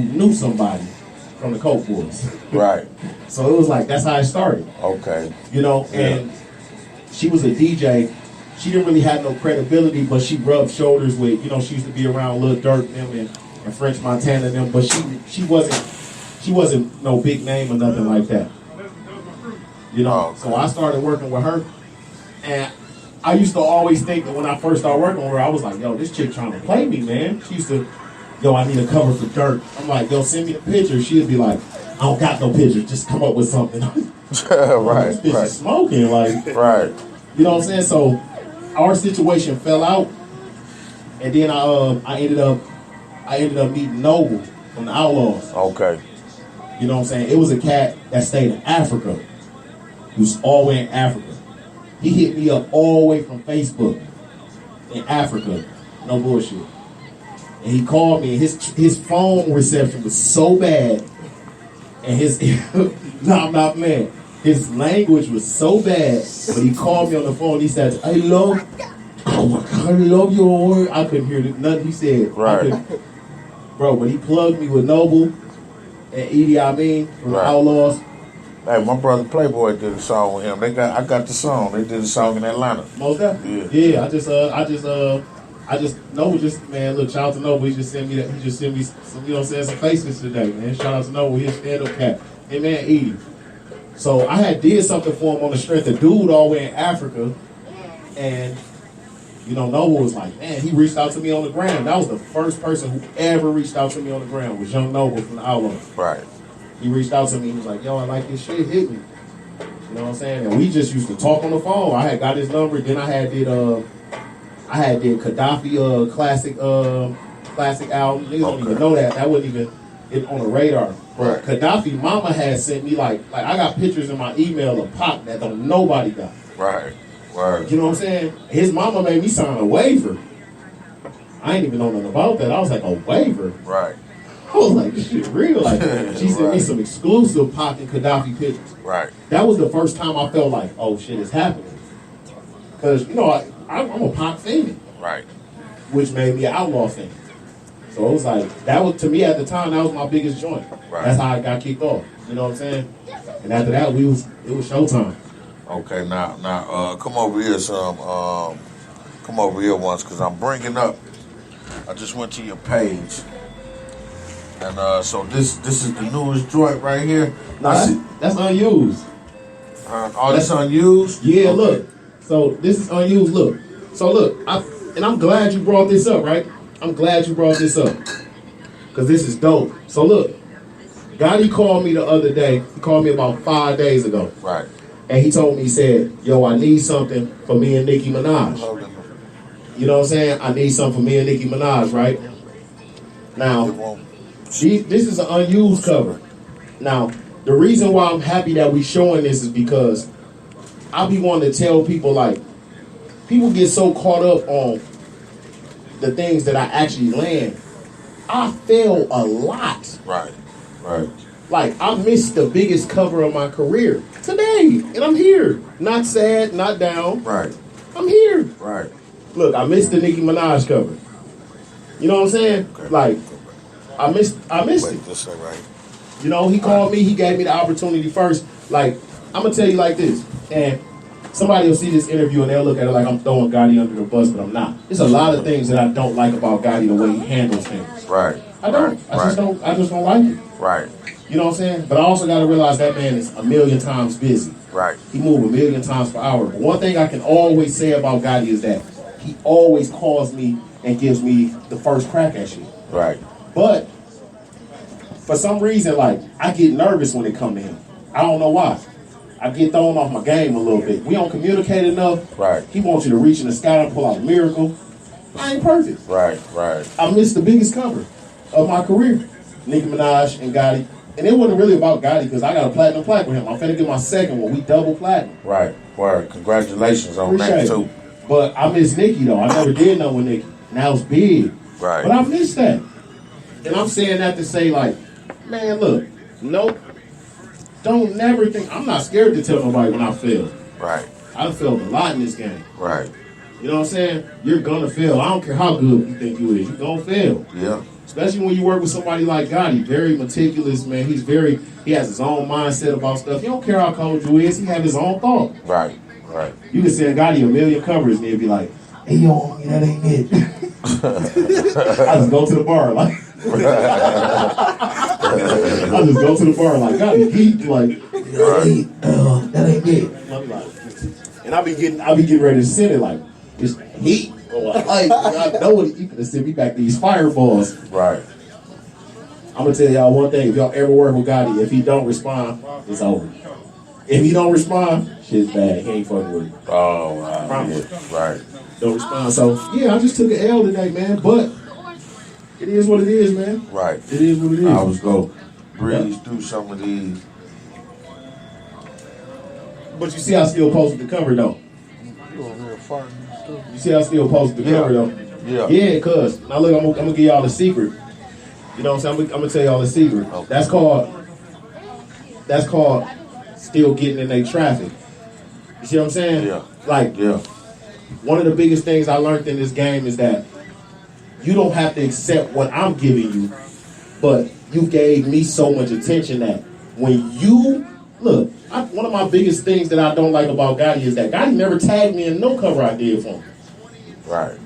from the Coke Boys. Right. So it was like, that's how it started. Okay. You know, and she was a DJ. She didn't really have no credibility, but she rubbed shoulders with, you know, she used to be around Lil Durk and them and French Montana and them, but she wasn't no big name or nothing like that. You know, so I started working with her, and I used to always think that when I first started working with her, I was like, yo, this chick trying to play me, man. She used to, yo, I need a cover for Dirt. I'm like, yo, send me the picture. She'd be like, I don't got no picture. Just come up with something. Right. This bitch is smoking, like. Right. You know what I'm saying? So our situation fell out, and then I ended up meeting Noble from the Outlaws. Okay. You know what I'm saying? It was a cat that stayed in Africa. He was all the way in Africa. He hit me up all the way from Facebook in Africa. No bullshit. And he called me, and his phone reception was so bad, and his I'm not mad. His language was so bad, but he called me on the phone. He said, oh my God, I love your word. I couldn't hear nothing he said. Right. Bro, but he plugged me with Noble and Edie Amin from the Outlaws. Hey, my brother Playboy did a song with him. I got the song. They did a song in Atlanta. Most definitely. Yeah. I just Noble just, man, look, shout out to Noble. He just sent me some, you know what I'm saying, some faces today, man. Shout out to Noble, his stand-up cat. Hey, man, Edie. So I had did something for him on the strength of dude all the way in Africa, and you know, Noble was like, man, he reached out to me on the ground. That was the first person who ever reached out to me on the ground, was Young Noble from the Outlaws. Right. He reached out to me. He was like, yo, I like this shit. Hit me. You know what I'm saying? And we just used to talk on the phone. I had got his number. Then I had did Gaddafi classic album. Niggas don't even know that. That wasn't even on the radar. But Gaddafi mama had sent me like I got pictures in my email of Pop that don't nobody got. Right. You know what I'm saying? His mama made me sign a waiver. I ain't even know nothing about that. I was like, a waiver? Right. I was like, this shit real. Like, she sent me some exclusive Pac and Gaddafi pictures. Right. That was the first time I felt like, oh shit, it's happening. Because, you know, I'm a Pac fan. Right. Which made me an Outlaw fan. So it was like, that was, to me at the time, that was my biggest joint. Right. That's how I got kicked off. You know what I'm saying? And after that, it was showtime. Okay, now, come over here come over here once, because I'm bringing up, I just went to your page. And so this is the newest joint right here. Nah, that's unused. That's unused? Yeah, okay. Look. So this is unused. Look. So look, I'm glad you brought this up, right? I'm glad you brought this up. Because this is dope. So look, Gotti called me the other day. He called me about 5 days ago. Right. And he told me, he said, yo, I need something for me and Nicki Minaj. You know what I'm saying? I need something for me and Nicki Minaj, right? Now, this is an unused cover. Now, the reason why I'm happy that we showing this is because I be wanting to tell people, like, people get so caught up on the things that I actually land. I fail a lot. Right. Like, I missed the biggest cover of my career today, and I'm here. Not sad, not down. Right. I'm here. Right. Look, I missed the Nicki Minaj cover. You know what I'm saying? Okay. Like, I missed it. This ain't right. You know, he called me, he gave me the opportunity first. Like, I'm gonna tell you like this, and somebody will see this interview and they'll look at it like I'm throwing Gotti under the bus, but I'm not. There's a lot of things that I don't like about Gotti, the way he handles things. Right. I don't. I just don't like it. Right. You know what I'm saying? But I also got to realize that man is a million times busy. Right. He moves a million times per hour. But one thing I can always say about Gotti is that he always calls me and gives me the first crack at shit. Right. But for some reason, like, I get nervous when it come to him. I don't know why. I get thrown off my game a little bit. We don't communicate enough. Right. He wants you to reach in the sky and pull out a miracle. I ain't perfect. Right. I missed the biggest cover of my career. Nicki Minaj and Gotti. And it wasn't really about Gotti because I got a platinum plaque with him. I'm finna get my second one. We double platinum. Right. Word. Congratulations on that too. But I miss Nicki though. I never did know with Nicki. Now it's big. Right. But I miss that. And I'm saying that to say, like, man, look, nope. Don't never think. I'm not scared to tell nobody when I fail. Right. I done failed a lot in this game. Right. You know what I'm saying? You're gonna fail. I don't care how good you think you is. You're gonna fail. Yeah. Especially when you work with somebody like Gotti. Very meticulous, man. He has his own mindset about stuff. He don't care how cold you is. He have his own thought. Right. You can send Gotti a million covers and he'll be like, hey, yo, that ain't it. I just go to the bar like. I just go to the bar like, Gotti, heat, like, that ain't it. And I be getting ready to send it like, it's heat. Like, I know what he finna send me back these fireballs. Right. I'm gonna tell y'all one thing. If y'all ever work with Gotti, if he don't respond, it's over. If he don't respond, shit's bad. He ain't fucking with you. Oh, wow. Yeah. Right. Don't respond. So, yeah, I just took an L today, man. But it is what it is, man. Right. It is what it is. I was going to breeze through some of these. But you see I still posted the cover, though. You see I still posted the cover, though? Yeah. Yeah, cuz. Now, look, I'm going to give y'all a secret. You know what I'm saying? I'm going to tell y'all a secret. Okay. That's called still getting in their traffic. You see what I'm saying? Yeah. Like, one of the biggest things I learned in this game is that you don't have to accept what I'm giving you, but you gave me so much attention that when you look, one of my biggest things that I don't like about Gotti is that Gotti never tagged me in no cover I did for him. Right.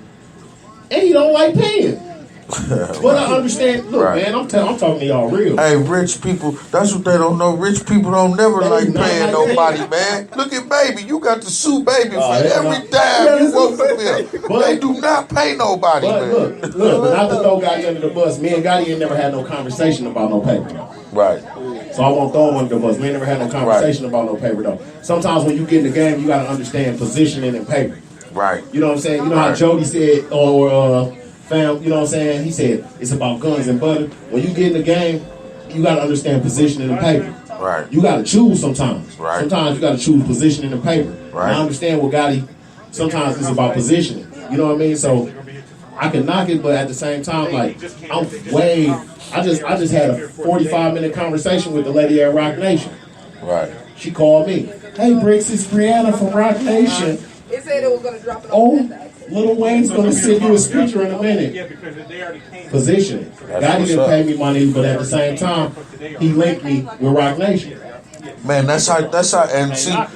And he don't like paying. But I understand. Look, man, I'm talking to y'all real. Hey, rich people, that's what they don't know. Rich people don't never like paying nobody, man. Look at Baby. You got to sue Baby for every dime you work for them. They do not pay nobody, man. Look, but not to throw Gotti under the bus. Me and Gotti ain't never had no conversation about no paper. Right. So I won't throw him under the bus. We ain't never had no conversation about no paper, though. Sometimes when you get in the game, you got to understand positioning and paper. Right. You know what I'm saying? You know how Jody said, or fam, you know what I'm saying? He said, it's about guns and butter. When you get in the game, you got to understand positioning and paper. Right. You got to choose sometimes. Right. Sometimes you got to choose positioning and paper. Right. And I understand what Gotti, sometimes it's about positioning. You know what I mean? So I can knock it, but at the same time, like, I just had a 45-minute conversation with the lady at Rock Nation. Right. She called me. Hey, Bricks, it's Brianna from Rock Nation. It said it was going to drop it on Lil Wayne's going to send you a picture in a minute. Position. Gotti didn't pay me money, but at the same time, he linked me with Rock Nation. Man, that's how, and see, I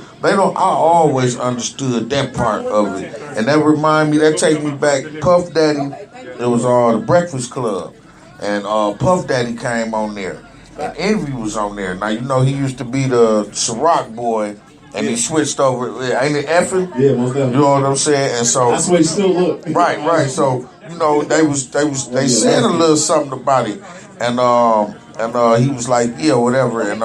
always understood that part of it. And that remind me, that take me back, Puff Daddy, it was the Breakfast Club. And Puff Daddy came on there. And Envy was on there. Now, you know, he used to be the Ciroc boy. And he switched over. Ain't it effing? Yeah, most definitely. You know what I'm saying? And so that's what he still look. Right. So, you know, they said a little something about it. And he was like, yeah, whatever. And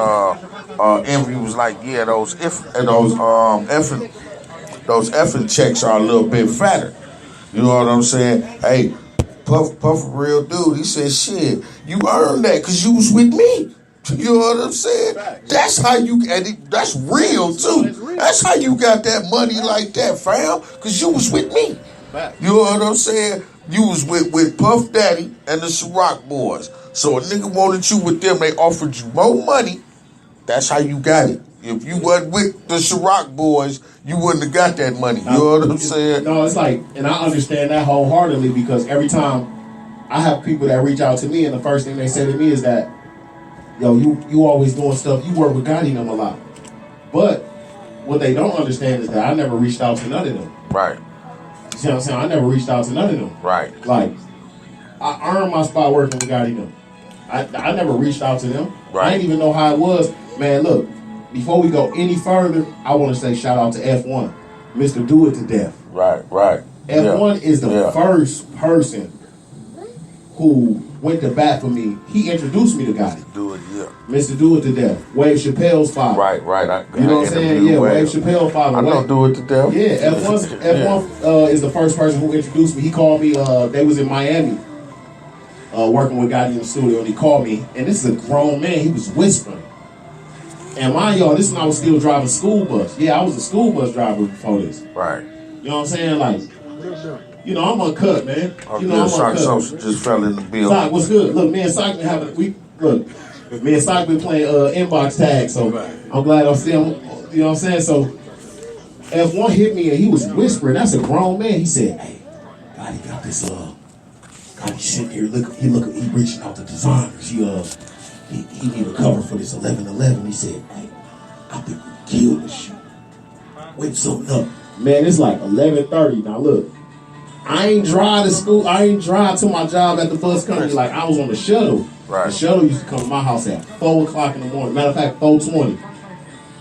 Envy was like, yeah, those effing checks are a little bit fatter. You know what I'm saying? Hey, Puff a real dude. He said, shit, you earned that because you was with me. You know what I'm saying? That's how that's real too. That's how you got that money like that, fam. Because you was with me. You know what I'm saying? You was with Puff Daddy and the Ciroc boys. So a nigga wanted you with them. They offered you more money. That's how you got it. If you wasn't with the Ciroc boys, you wouldn't have got that money. You know what I'm saying? No, it's like, and I understand that wholeheartedly because every time I have people that reach out to me and the first thing they say to me is that, yo, you always doing stuff. You work with Gotti and them a lot. But what they don't understand is that I never reached out to none of them. Right. You see what I'm saying? I never reached out to none of them. Right. Like, I earned my spot working with Gotti and them. I never reached out to them. Right. I didn't even know how it was. Man, look, before we go any further, I want to say shout out to F1. Mr. Do It to Death. Right. F1 is the first person who went to bat for me. He introduced me to Gotti. Do it, yeah. Mr. Do It to Death. Wave Chappelle's father. Right. You know what I'm saying? Yeah, Wave Chappelle's father. I know Do It to Death. Yeah, F1 is the first person who introduced me. He called me, they was in Miami working with Gotti in the studio, and he called me, and this is a grown man. He was whispering. And mind y'all, this is when I was still driving school bus. Yeah, I was a school bus driver before this. Right. You know what I'm saying? Like, you know, I'm uncut, man. You know, I'm Sock uncut. just fell in the bill. Sock, what's good? Look, me and Sock been having, me and Sock been playing inbox tag, so I'm glad I'm still, you know what I'm saying? So, F1 hit me and he was whispering. That's a grown man. He said, hey, Gotti got this, Gotti sitting here, he reaching out to designers. He need a cover for this 1111. He said, hey, I think we killed this shit. Whip something up. Man, it's like 11:30. Now look, I ain't drive to school. I ain't drive to my job at the bus company. Like, I was on the shuttle. Right. The shuttle used to come to my house at 4 o'clock in the morning. Matter of fact, 4:20.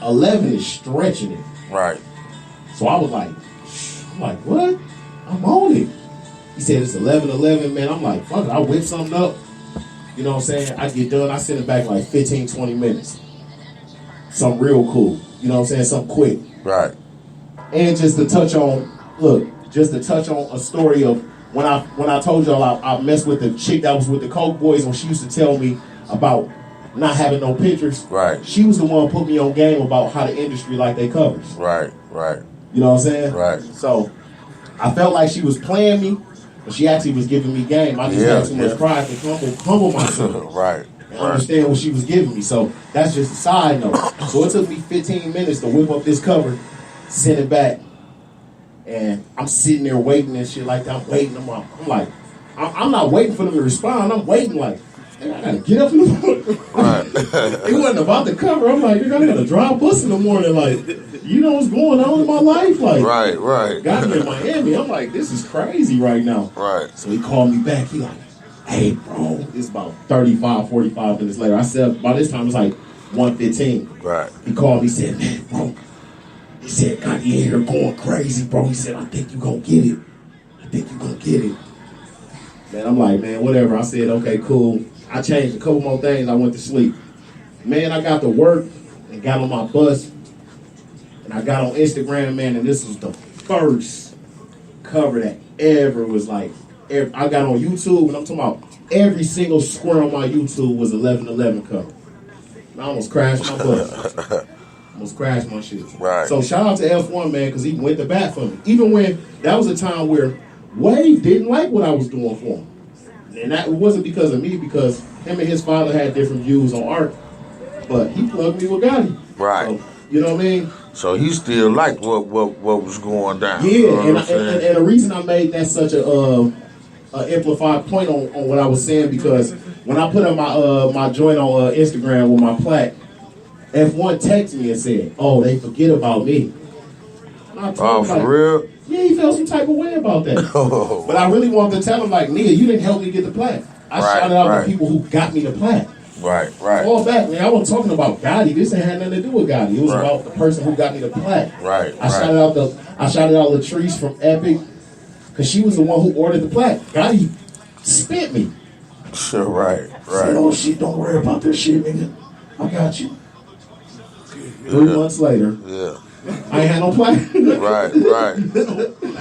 11 is stretching it. Right. So I was like, what? I'm on it. He said it's 11:11, man. I'm like, fuck it. I whip something up. You know what I'm saying? I get done. I send it back like 15, 20 minutes. Something real cool. You know what I'm saying? Something quick. Right. And just to touch on a story of when I told y'all I messed with the chick that was with the Coke Boys when she used to tell me about not having no pictures. Right. She was the one who put me on game about how the industry like their covers. Right. You know what I'm saying? Right. So I felt like she was playing me, but she actually was giving me game. I just had too much pride to humble myself. Right. And understand what she was giving me. So that's just a side note. So it took me 15 minutes to whip up this cover, send it back, and I'm sitting there waiting and shit like that. I'm waiting. I'm like, I'm not waiting for them to respond. I'm waiting like, hey, I gotta get up in the morning. Right. It wasn't about the cover. I'm like, I gotta drive bus in the morning. Like, you know what's going on in my life? Like, right. Got me in Miami. I'm like, this is crazy right now. Right. So he called me back. He like, hey, bro, it's about 35, 45 minutes later. I said, by this time, it's like 1:15. Right. He called me, said, man, bro. He said, God, you in here going crazy, bro. He said, I think you gonna get it. Man, I'm like, man, whatever. I said, okay, cool. I changed a couple more things. I went to sleep. Man, I got to work and got on my bus. And I got on Instagram, man, and this was the first cover that ever was like, I got on YouTube, and I'm talking about every single square on my YouTube was 1111 cover. I almost crashed my bus. Almost crashed my shit. Right. So shout out to F1, man, because he went to bat for me. Even when that was a time where Wave didn't like what I was doing for him. And that wasn't because of me, because him and his father had different views on art. But he plugged me with Gotti. Right. So, you know what I mean? So he still liked what was going down. Yeah, you know and the reason I made that such a amplified point on what I was saying, because when I put up my joint on Instagram with my plaque, F1 texted me and said, "Oh, they forget about me." Oh, for real? Yeah, he felt some type of way about that. But I really wanted to tell him, like, nigga, you didn't help me get the plaque. I shouted out the people who got me the plaque. Right. All back, man. I wasn't talking about Gotti. This ain't had nothing to do with Gotti. It was about the person who got me the plaque. Right. I shouted out Latrice from Epic, because she was the one who ordered the plaque. Gotti spent me. Sure, right. Said, oh shit, don't worry about this shit, nigga. I got you. 3 months later, I ain't had no plaque.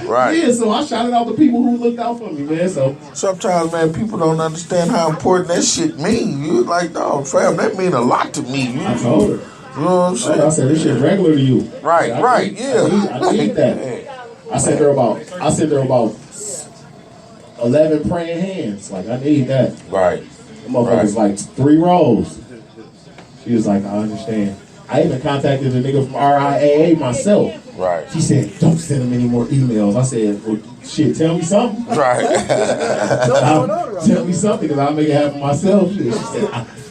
Right. Yeah, so I shouted out the people who looked out for me, man. So sometimes, man, people don't understand how important that shit mean. You like, dog, fam, that mean a lot to me. I told her. You know what I'm saying? I said, this shit regular to you. Right, yeah. I need that. I sent her about 11 praying hands. Like, I need that. Right. The motherfucker's like 3 rows. She was like, I understand. I even contacted the nigga from RIAA myself. Right. She said, don't send him any more emails. I said, well, shit, tell me something. Right. Tell me something, because I'll make it happen myself. She said,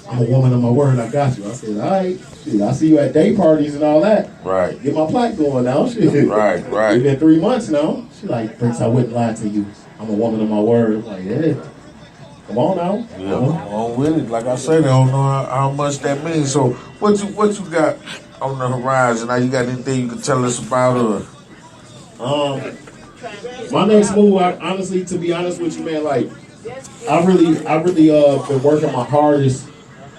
I'm a woman of my word. I got you. I said, all right. Shit, I see you at day parties and all that. Right. Get my plaque going now. Shit. Right. It's been 3 months now. She like, Bricks, I wouldn't lie to you. I'm a woman of my word. I'm like, yeah. Come on now. Yeah, come on with it. Like I said, I don't know how much that means. So what you got on the horizon? Now, you got anything you can tell us about? My My next move, honestly, to be honest with you, man, like I really been working my hardest.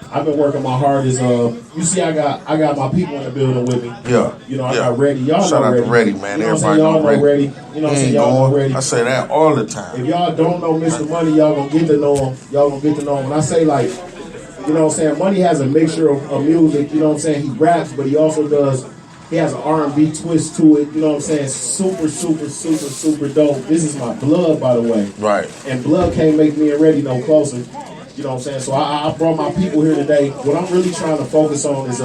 I've been working my hardest. You see, I got my people in the building with me. Yeah. You know, I got Reddy. Y'all Shout know out Reddy. to Reddy, man. You know what I'm Everybody saying? Y'all know Reddy. You know what I'm saying? Y'all know Reddy. I say that all the time. If y'all don't know Mr. Money, y'all gonna get to know him. Y'all gonna get to know him. When I say like, you know what I'm saying, Money has a mixture of music. You know what I'm saying? He raps, but he also does. He has an R&B twist to it. You know what I'm saying? Super, super, super, super dope. This is my blood, by the way. Right. And blood can't make me and Reddy no closer. You know what I'm saying? So I brought my people here today. What I'm really trying to focus on is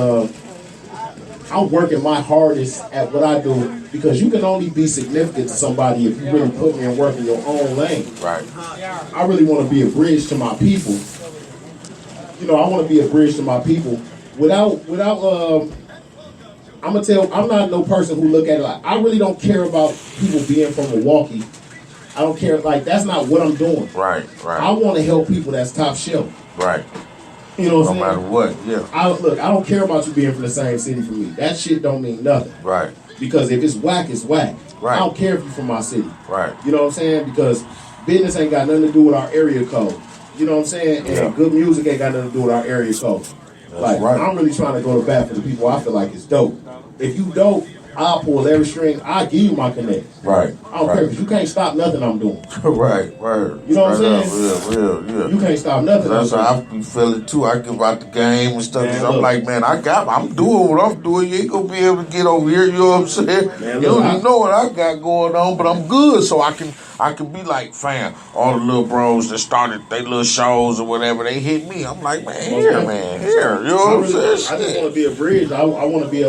I'm working my hardest at what I do, because you can only be significant to somebody if you really put me and work in your own lane. Right. I really want to be a bridge to my people. You know, I want to be a bridge to my people without I'm not no person who look at it like, I really don't care about people being from Milwaukee. I don't care, like, that's not what I'm doing. Right. I want to help people that's top shelf. Right. You know what I'm saying? No matter what, yeah. I don't care about you being from the same city for me. That shit don't mean nothing. Right. Because if it's whack, it's whack. Right. I don't care if you're from my city. Right. You know what I'm saying? Because business ain't got nothing to do with our area code. You know what I'm saying? Yeah. And good music ain't got nothing to do with our area code. That's right. I'm really trying to go to bat for the people I feel like is dope. If you dope, I'll pull every string. I'll give you my connect. Right. I don't care, because you can't stop nothing I'm doing. Right. You know what I'm saying? Real, yeah. You can't stop nothing. That's how I be feeling too. I give out the game and stuff. Man, I'm look. like, man, I'm doing what I'm doing. You ain't gonna be able to get over here. You know what I'm saying? Man, You look, don't even know what I got going on, but I'm good, so I can be like, fam. All the little bros that started their little shows or whatever, they hit me. I'm like, man. Here. You know what I'm saying? I just want to be a bridge. I want to be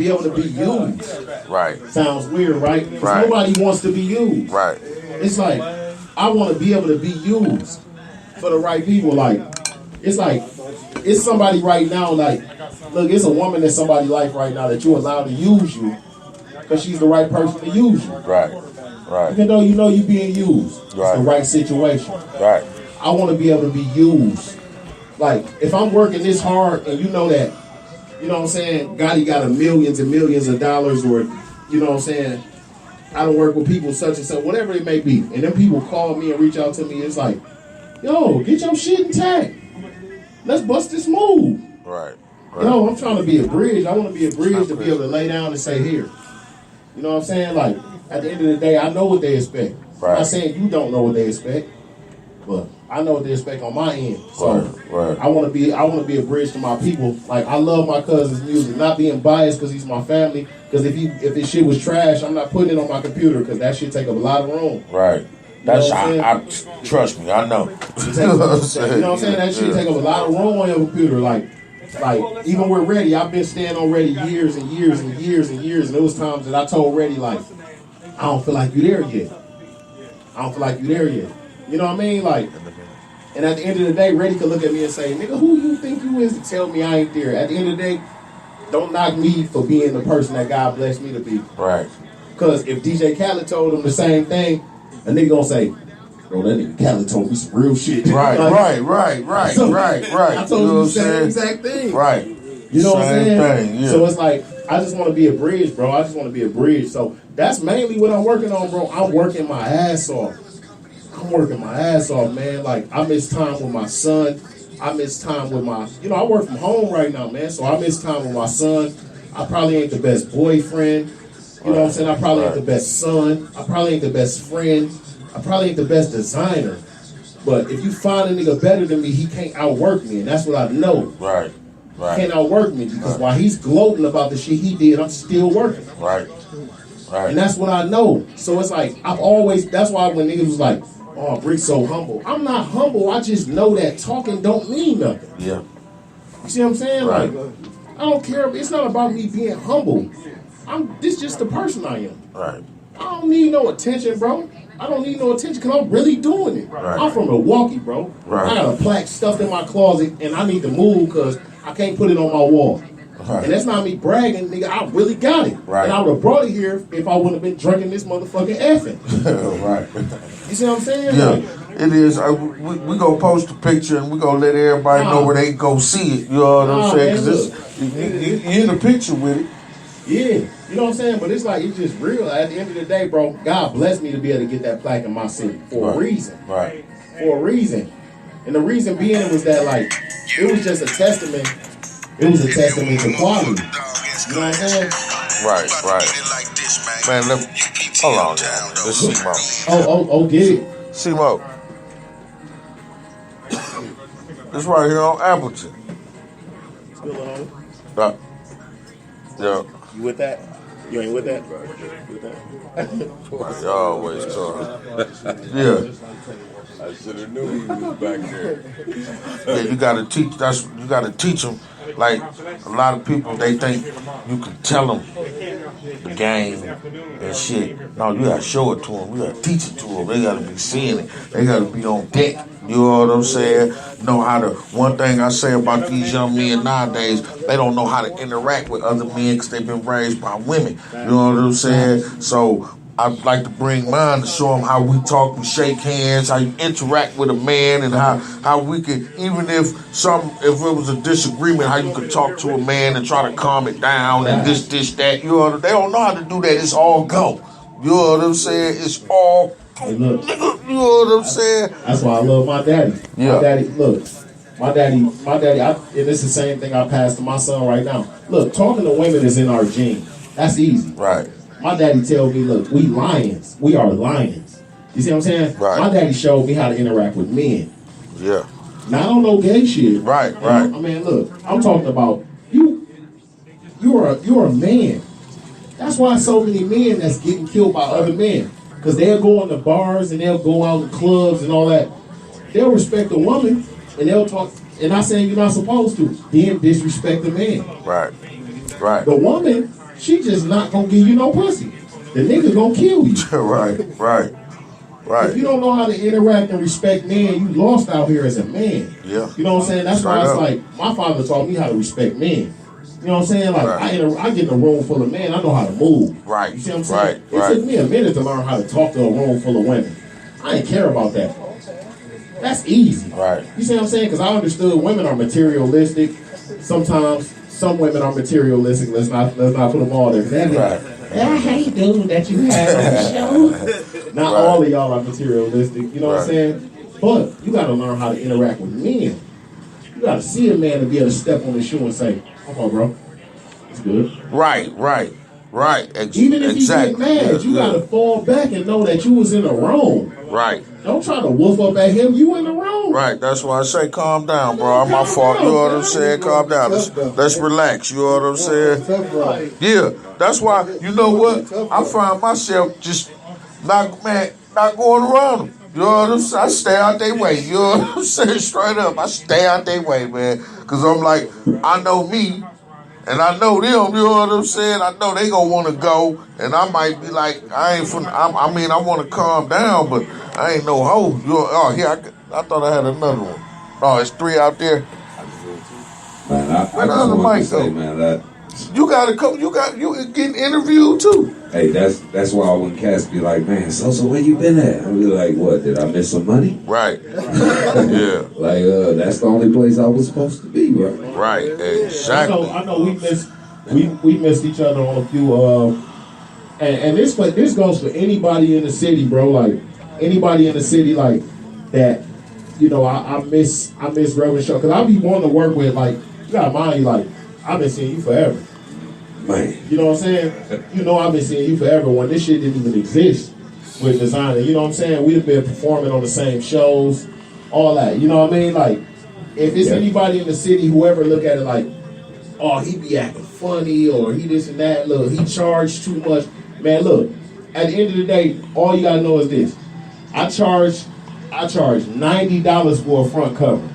able to be used. Right. Sounds weird, right? Because Right. nobody wants to be used. Right. It's like, I want to be able to be used for the right people. Like, it's somebody right now, like, look, it's a woman in somebody's life right now that you allow to use you because she's the right person to use you. Right. Even though you know you're being used. It's the right situation. Right. I want to be able to be used. Like, if I'm working this hard and you know that, you know what I'm saying, Gotti got millions and millions of dollars, or, you know what I'm saying, I don't work with people such and such, whatever it may be. And then people call me and reach out to me. It's like, yo, get your shit intact. Let's bust this move. Right. Yo, I'm trying to be a bridge. I want to be a bridge to be able to lay down and say, here. You know what I'm saying? Like, at the end of the day, I know what they expect. Right. I'm not saying you don't know what they expect, but I know what they expect on my end. So Right. I want to be a bridge to my people. Like, I love my cousin's music, not being biased because he's my family. Because if his shit was trash, I'm not putting it on my computer because that shit take up a lot of room. Right. That's I trust me. I know. You know what I'm saying? That shit take up a lot of room on your computer. Like even with Reddy, I've been staying on Reddy years and years and years and years, and there was times that I told Reddy, like, I don't feel like you there yet. You know what I mean? Like, and at the end of the day, Reddy could look at me and say, nigga, who you think you is to tell me I ain't there? At the end of the day, don't knock me for being the person that God blessed me to be. Right. Because if DJ Khaled told him the same thing, a nigga gonna say, bro, that nigga Khaled told me some real shit. Right. Like, Right. I told you the same exact thing. Right. You know what I'm saying? Thing, yeah. So it's like, I just want to be a bridge, bro. I just want to be a bridge. So that's mainly what I'm working on, bro. I'm working my ass off. Man. Like, I miss time with my son. I miss time with my, I work from home right now, man. So I miss time with my son. I probably ain't the best boyfriend. You know what I'm saying? I probably ain't the best son. I probably ain't the best friend. I probably ain't the best designer. But if you find a nigga better than me, he can't outwork me. And that's what I know. Right. He can't outwork me because while he's gloating about the shit he did, I'm still working. Right. And that's what I know. So it's like, that's why when niggas was like, oh, Brick's so humble. I'm not humble. I just know that talking don't mean nothing. Yeah. You see what I'm saying? Right. Like, I don't care. It's not about me being humble. This just the person I am. Right. I don't need no attention, bro. I don't need no attention because I'm really doing it. Right. I'm from Milwaukee, bro. Right. I got a plaque stuffed in my closet, and I need to move because I can't put it on my wall. Right. And that's not me bragging, nigga. I really got it. Right. And I would have brought it here if I wouldn't have been drinking this motherfucking effing. Right. You see what I'm saying? Yeah, Like, it is. We gonna post a picture and we gonna let everybody know where they can go see it. You know what I'm saying? Because you in the picture with it. Yeah, you know what I'm saying? But it's like, it's just real. At the end of the day, bro, God blessed me to be able to get that plaque in my city for a reason. Right. For a reason. And the reason being was that, like, it was just a testament. It was a testament to quality. You know what I'm saying? Right. Man, hold on. This is C-Mo. Oh, get it. C-Mo. This right here on Appleton. Yeah. You with that? You ain't with that? You always talking. Yeah. I should have knew he was back there. Yeah, you gotta teach. You gotta teach them. Like a lot of people, they think you can tell them the game and shit. No, you gotta show it to them. You gotta teach it to them. They gotta be seeing it. They gotta be on deck. You know what I'm saying? Know how to. One thing I say about these young men nowadays, they don't know how to interact with other men because they've been raised by women. You know what I'm saying? So I'd like to bring mine to show them how we talk, we shake hands, how you interact with a man, and how we could, even if it was a disagreement, how you could talk to a man and try to calm it down and this, that. You know, they don't know how to do that. It's all go. You know what I'm saying? It's all. Hey, look. You know what I'm saying? That's why I love my daddy. Yeah. My daddy, look. My daddy, and it's the same thing I pass to my son right now. Look, talking to women is in our genes. That's easy. Right. My daddy tells me, look, we lions. We are lions. You see what I'm saying? Right. My daddy showed me how to interact with men. Yeah. Now, I don't know gay shit. Right. I mean, look, I'm talking about you're a man. That's why so many men that's getting killed by other men. Because they'll go in the bars and they'll go out in clubs and all that. They'll respect a woman and they'll talk. And not saying you're not supposed to. Then disrespect the man. Right. The woman, she just not gonna give you no pussy. The nigga gonna kill you. Right. If you don't know how to interact and respect men, you lost out here as a man. Yeah. You know what I'm saying? That's Straight why it's up. like my father taught me how to respect men. You know what I'm saying? Like I get in a room full of men, I know how to move. Right. You see what I'm saying? It took me a minute to learn how to talk to a room full of women. I didn't care about that. That's easy. Right. You see what I'm saying? Because I understood women are materialistic. Sometimes some women are materialistic. Let's not put them all there. I hate dude that you have on the show. Not all of y'all are materialistic. You know what I'm saying? But you got to learn how to interact with men. You got to see a man to be able to step on his shoe and say, "Come on, bro, it's good." Right. Even if you get mad, you got to fall back and know that you was in the wrong. Right. Don't try to woof up at him. You in the wrong. Right. That's why I say calm down, bro. I'm my fault. You know what I'm saying? Calm down. Let's relax. You know what I'm saying? Yeah. That's why, you know what? I find myself just not going around them. You know what I'm saying? I stay out their way. You know what I'm saying? Straight up. I stay out their way, man. Because I'm like, I know me. And I know them, you know what I'm saying? I know they gonna want to go, and I might be like, I want to calm down, but I ain't no hoe. I thought I had another one. Oh, it's 3 out there. Man, I just want to say, man, that You gotta come. You getting interviewed too. Hey, that's why when cats be like, man, so where you been at? I be like, what? Did I miss some money? Right. Yeah. Like, that's the only place I was supposed to be, right? Right. Exactly. I know we missed each other on a few. And this goes for anybody in the city, bro. Like anybody in the city, like that. You know, I miss Reverend Show because I be wanting to work with, like, you gotta mind you, like, I've been seeing you forever. Man. You know what I'm saying? You know I've been seeing you forever when this shit didn't even exist with designer. You know what I'm saying? We've been performing on the same shows, all that. You know what I mean? Like, if it's anybody in the city who ever look at it like, oh, he be acting funny or he this and that, look, he charged too much. Man, look, at the end of the day, all you gotta know is this. I charge $90 for a front cover.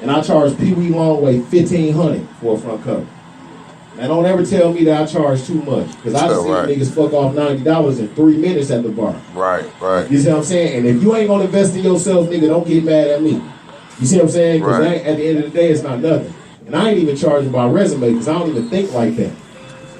And I charge Pee Wee Longway $1,500 for a front cover. Now don't ever tell me that I charge too much. Because I've seen niggas fuck off $90 in 3 minutes at the bar. Right. You see what I'm saying? And if you ain't gonna invest in yourself, nigga, don't get mad at me. You see what I'm saying? Because at the end of the day, it's not nothing. And I ain't even charging by resume because I don't even think like that.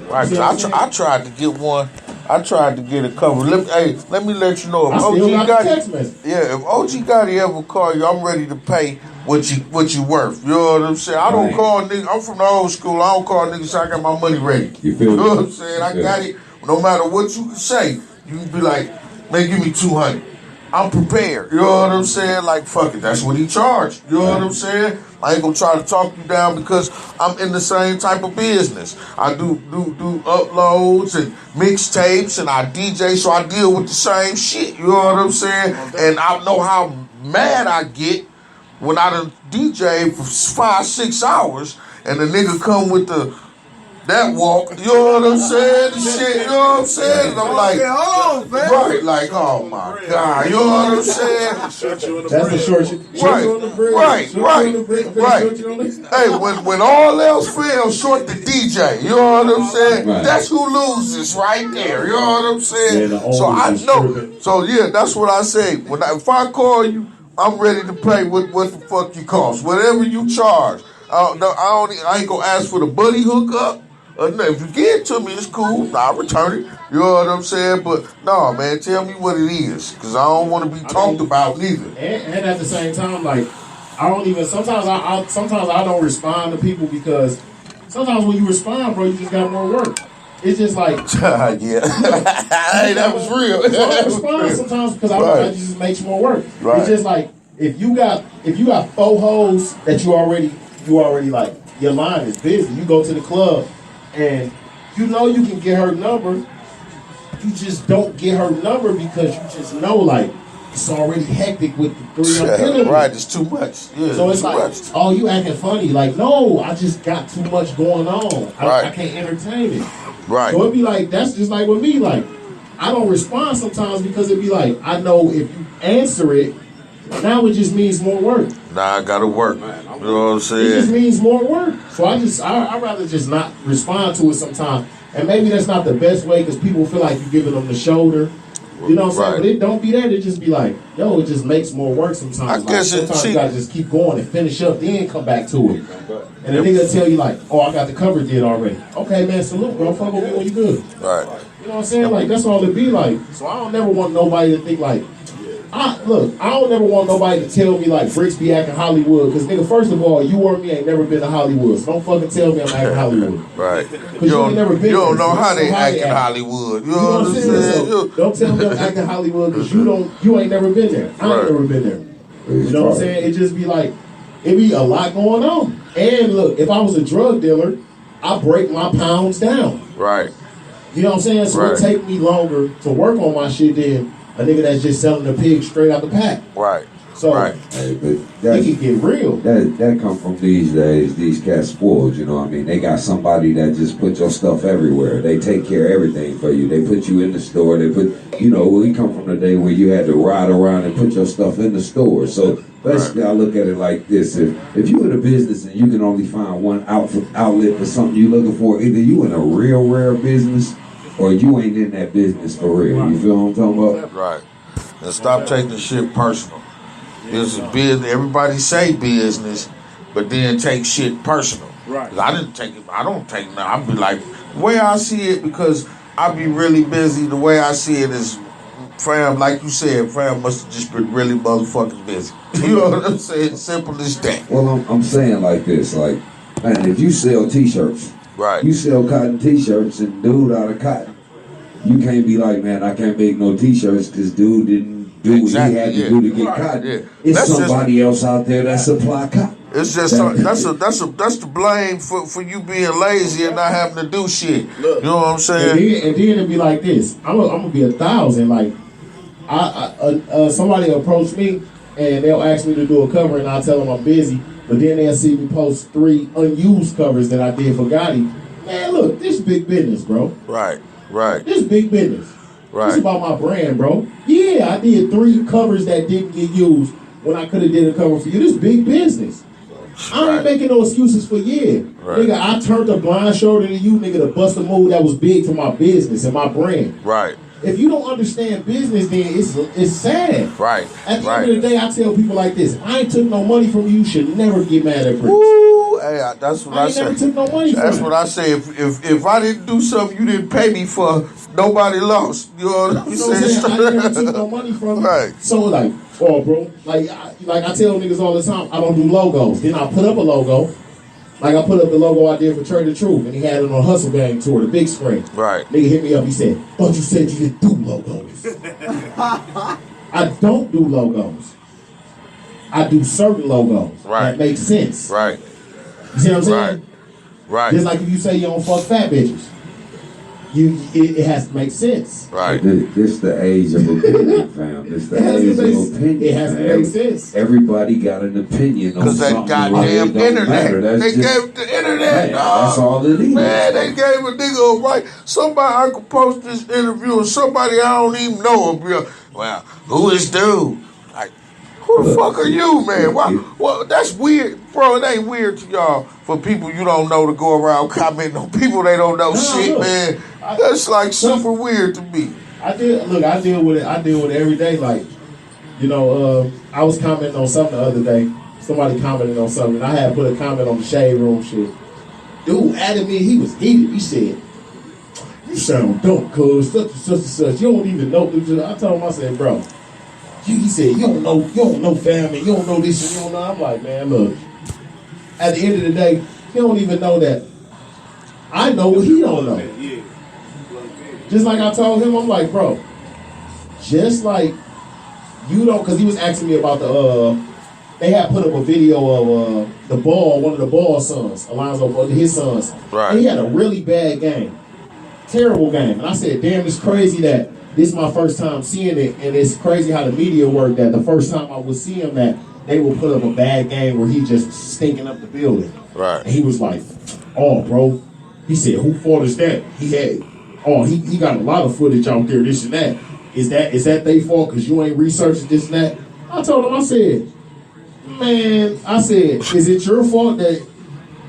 Right. I tried to get one. I tried to get a cover. Let me let you know if I still got the text message. If OG Gotti ever call you, I'm ready to pay what you worth. You know what I'm saying? I don't call niggas. I'm from the old school. I don't call niggas. Say I got my money ready. You feel You know me? what I'm saying? I got it. No matter what you can say, you can be like, man, give me 200. I'm prepared. You know what I'm saying? Like, fuck it. That's what he charged. You know what I'm saying? I ain't gonna try to talk you down because I'm in the same type of business. I do uploads and mixtapes and I DJ, so I deal with the same shit. You know what I'm saying? And I know how mad I get when I done DJ for 5-6 hours and the nigga come with that walk, you know what I'm saying? The shit, you know what I'm saying? And I'm like, hold on, man. right, like, oh my God, you know what I'm saying? That's the short you. Right. Hey, when all else fails, short the DJ, you know what I'm saying? Right. That's who loses right there, you know what I'm saying? Yeah, the So I owners is know, tripping. so yeah, that's what I say. If I call you, I'm ready to pay what the fuck you cost, whatever you charge. I ain't gonna ask for the buddy hookup. If you get it to me, it's cool. I'll return it. You know what I'm saying? But no, man, tell me what it is, cause I don't want to be talked about neither. And at the same time, like I don't even. Sometimes I don't respond to people because sometimes when you respond, bro, you just got more work. It's just like yeah, hey, that was real. So I respond sometimes because I realize it just makes more work. Right. It's just like if you got 4 hoes that you already like your line is busy. You go to the club. And you know you can get her number, you just don't get her number because you just know like it's already hectic with the 3 I'm dealing with. Right, it's too much. Yeah, so it's too like, much. oh, you acting funny. Like, no, I just got too much going on. I can't entertain it. Right. So it'd be like, that's just like with me. Like, I don't respond sometimes because it'd be like, I know if you answer it, now it just means more work. Nah, I gotta work. You know what I'm It saying? just means more work. So I'd rather just not respond to it sometimes. And maybe that's not the best way because people feel like you're giving them the shoulder. You know what I'm saying? But it don't be that. It just be like, yo, it just makes more work sometimes. I guess sometimes you gotta just keep going and finish up, then come back to it. And the nigga tell you like, oh, I got the cover did already. Okay, man, salute, bro. Fuck with me when you good. Right. You know what I'm saying? Like, that's all it be like. So I don't never want nobody to think like, I don't never want nobody to tell me like Bricks be acting Hollywood. Because nigga, first of all, you or me ain't never been to Hollywood. So don't fucking tell me I'm acting Hollywood. Right. Because you ain't never been You don't there, know so how you they don't act in act. Hollywood. You You know what I'm saying? So don't tell me I'm acting Hollywood because you ain't never been there. I ain't never been there. You know what I'm saying? It just be like, it be a lot going on. And look, if I was a drug dealer, I break my pounds down. Right. You know what I'm saying? So it take me longer to work on my shit than a nigga that's just selling the pig straight out the pack. Right. So Hey, but it can get real. That come from these days. These cats spoiled, you know what I mean? They got somebody that just put your stuff everywhere. They take care of everything for you. They put you in the store. They put, we come from the day where you had to ride around and put your stuff in the store. So basically, I look at it like this: if you in a business and you can only find one outlet for something you're looking for, either you in a real rare business or you ain't in that business for real. You feel what I'm talking about? Right. And stop taking shit personal. It's a business. Everybody say business, but then take shit personal. Right. I didn't take it. I don't take no. I be like, the way I see it, because I be really busy. The way I see it is, fam, like you said, fam must have just been really motherfucking busy. You know what I'm saying? Simple as that. Well, I'm saying like this, like, man, if you sell T-shirts, right? You sell cotton T-shirts and dude out of cotton, you can't be like, man, I can't make no T-shirts because dude didn't do what he had to do to get cotton. Yeah. It's That's somebody else out there that supply cotton. It's just that's the blame for you being lazy and not having to do shit. You know what I'm saying? And then it'd be like this. I'm gonna be 1,000. Like, somebody approach me and they'll ask me to do a cover and I'll tell them I'm busy. But then they'll see me post 3 unused covers that I did for Gotti. Man, look, this is big business, bro. Right. This is big business. Right. This is about my brand, bro. Yeah, I did 3 covers that didn't get used when I could have did a cover for you. This is big business. I ain't making no excuses for Nigga, I turned a blind shoulder to you, nigga, to bust a move that was big to my business and my brand. Right. If you don't understand business, then it's sad. Right. At the end of the day, I tell people like this: I ain't took no money from you. You should never get mad at Bricks. Ooh, hey, that's what I say. Never took no money from That's you. what I say. If I didn't do something you didn't pay me for, nobody lost. You know what I'm saying? I never took no money from you. Right. So like, Oh, bro. Like I tell niggas all the time, I don't do logos. Then I put up a logo. Like I put up the logo I did for Trade the Truth, and he had it on Hustle Gang tour, the big screen. Right. Nigga hit me up. He said, "Thought you said you didn't do logos." I don't do logos. I do certain logos that make sense. Right. You see what I'm saying? Right. Just like if you say you don't fuck fat bitches, it has to make sense. Right. This the age of opinion, fam. This the age of opinion. It has to make sense. Everybody got an opinion on something. Because that goddamn internet. They gave the internet. That's all it is. Man, they gave a nigga a right. Somebody, I could post this interview with somebody I don't even know. Well, who is dude? Like, who the fuck are you, man? Why? Well, that's weird. Bro, it ain't weird to y'all for people you don't know to go around commenting on people they don't know shit, look, man. That's like super weird to me. I deal with it every day. Like, you know, I was commenting on something the other day. Somebody commented on something, and I had put a comment on the Shade Room shit. Dude added me, he was heated. He said, "You sound dumb, cuz such and such and such. You don't even know." I told him, I said, "Bro," he said, you don't know family, you don't know this, and you don't know." I'm like, man, look. At the end of the day, he don't even know that I know what he don't know. Just like I told him, I'm like, bro, just like you don't, because he was asking me about they had put up a video of one of the Ball sons, Alonzo, his sons. Right. And he had a really bad game. Terrible game. And I said, damn, it's crazy that this is my first time seeing it, and it's crazy how the media worked that the first time I would see him that they will put up a bad game where he just stinking up the building. Right. And he was like, "Oh, bro," he said, "who fault is that?" He got a lot of footage out there, this and that. Is that their fault because you ain't researching this and that? I told him, I said, is it your fault that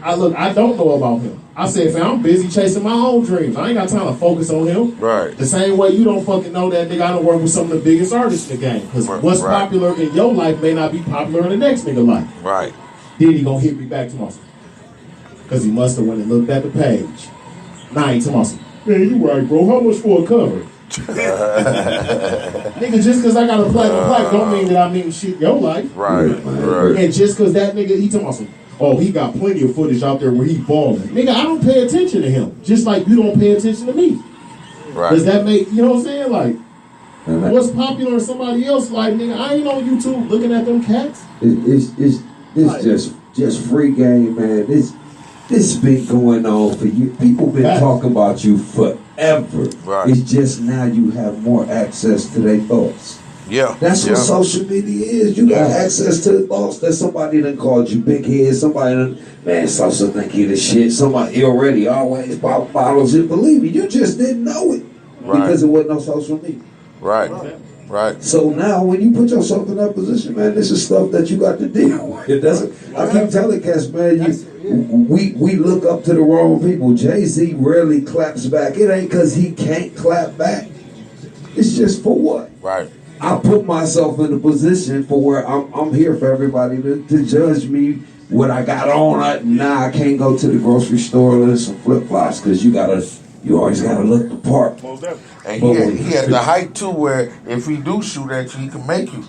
I don't know about him? I said, fam, I'm busy chasing my own dreams. I ain't got time to focus on him. Right. The same way you don't fucking know that nigga I don't work with some of the biggest artists in the game. Because what's popular in your life may not be popular in the next nigga life. Right. Then he gonna hit me back tomorrow. Because he must have went and looked at the page. Nah, he tomorrow. Man, you right, bro. How much for a cover? Nigga, just because I got a platinum plaque don't mean that I mean shit in your life. Right. And just because that nigga, he tomorrow. Oh, he got plenty of footage out there where he balling. Nigga, I don't pay attention to him. Just like you don't pay attention to me. Right. Does that make, you know what I'm saying? Like, what's popular in somebody else? Like, nigga, I ain't on YouTube looking at them cats. It's like, just free game, man. This been going on for you. People been talking about you forever. Right. It's just now you have more access to their thoughts. Yeah. That's what social media is. You got access to the thoughts that somebody done called you big head. Somebody done, man, Sosa think he the shit. Somebody already always pop bottles and believe me. You just didn't know it. Because it wasn't no social media. Right. So now when you put yourself in that position, man, this is stuff that you got to deal with. It doesn't. I keep telling cats, man, we look up to the wrong people. Jay-Z rarely claps back. It ain't because he can't clap back. It's just for what? Right. I put myself in a position for where I'm here for everybody to judge me what I got on. Now I can't go to the grocery store and some flip-flops because you always gotta look the part. And he had the height too where if he do shoot at you, he can make you.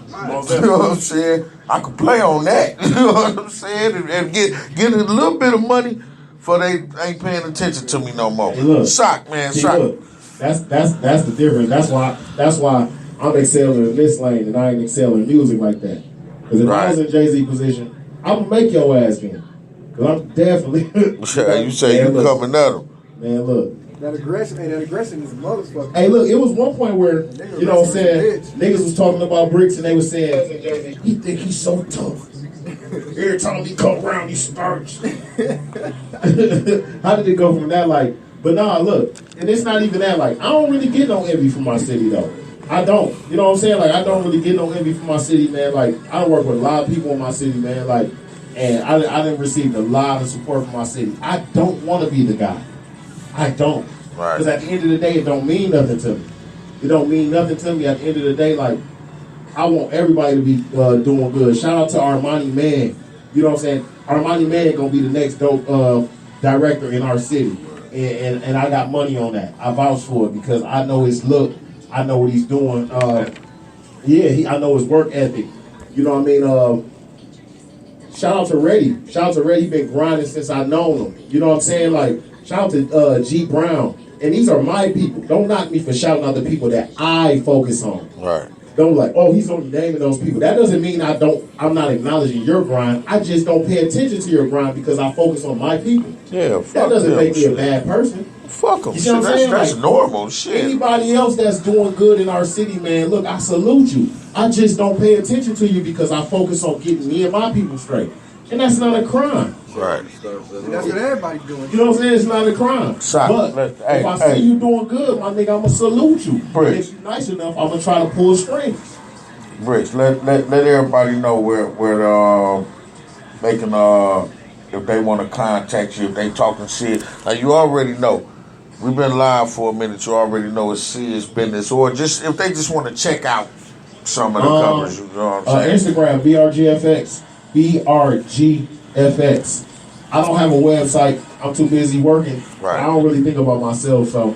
You know what I'm saying? I could play on that. You know what I'm saying? And get a little bit of money for they ain't paying attention to me no more. Hey, look, Sock, man, sock. Look, that's the difference. That's why I'm excelling in this lane and I ain't excelling in music like that. Because if I was in Jay-Z position, I would make your ass in. Because I'm definitely... You say you coming at him. Man, look. That aggression is a motherfucker. Hey, look, it was one point where, you know what I'm saying, niggas was talking about Bricks and they was saying, he think he's so tough. Every time he come around, he starts. How did it go from that, like, but nah, look, and it's not even that, like, I don't really get no envy from my city, though. I don't. You know what I'm saying? Like, I don't really get no envy from my city, man. Like, I work with a lot of people in my city, man. Like, and I didn't receive a lot of support from my city. I don't want to be the guy. I don't. Right. Because at the end of the day, it don't mean nothing to me. It don't mean nothing to me. At the end of the day, like, I want everybody to be doing good. Shout out to Armani Man. You know what I'm saying? Armani Man gonna be the next dope director in our city. And I got money on that. I vouch for it because I know his look. I know what he's doing Yeah, I know his work ethic. You know what I mean? Shout out to Reddy. Shout out to Reddy. He been grinding since I known him. You know what I'm saying? Like, shout out to G Brown. And these are my people. Don't knock me for shouting out the people that I focus on. Right. Don't like, oh, he's only naming those people. That doesn't mean I'm not acknowledging your grind. I just don't pay attention to your grind because I focus on my people. Yeah, that doesn't make me a bad person. Fuck them. You see what I'm saying? That's like, normal shit. Anybody else that's doing good in our city, man, look, I salute you. I just don't pay attention to you because I focus on getting me and my people straight. And that's not a crime. Right. That's what everybody's doing. You know what I'm saying? It's not a crime. But if I see you doing good, my nigga, I'm going to salute you. Bricks. If you're nice enough, I'm going to try to pull strings. Bricks, let everybody know where they can, if they want to contact you, if they talking shit. Now, you already know. We've been live for a minute. You already know it's serious business. Or just if they just want to check out some of the covers, you know what I'm saying? Instagram, BRGFX. BRGFX. I don't have a website. I'm too busy working. Right. I don't really think about myself. So,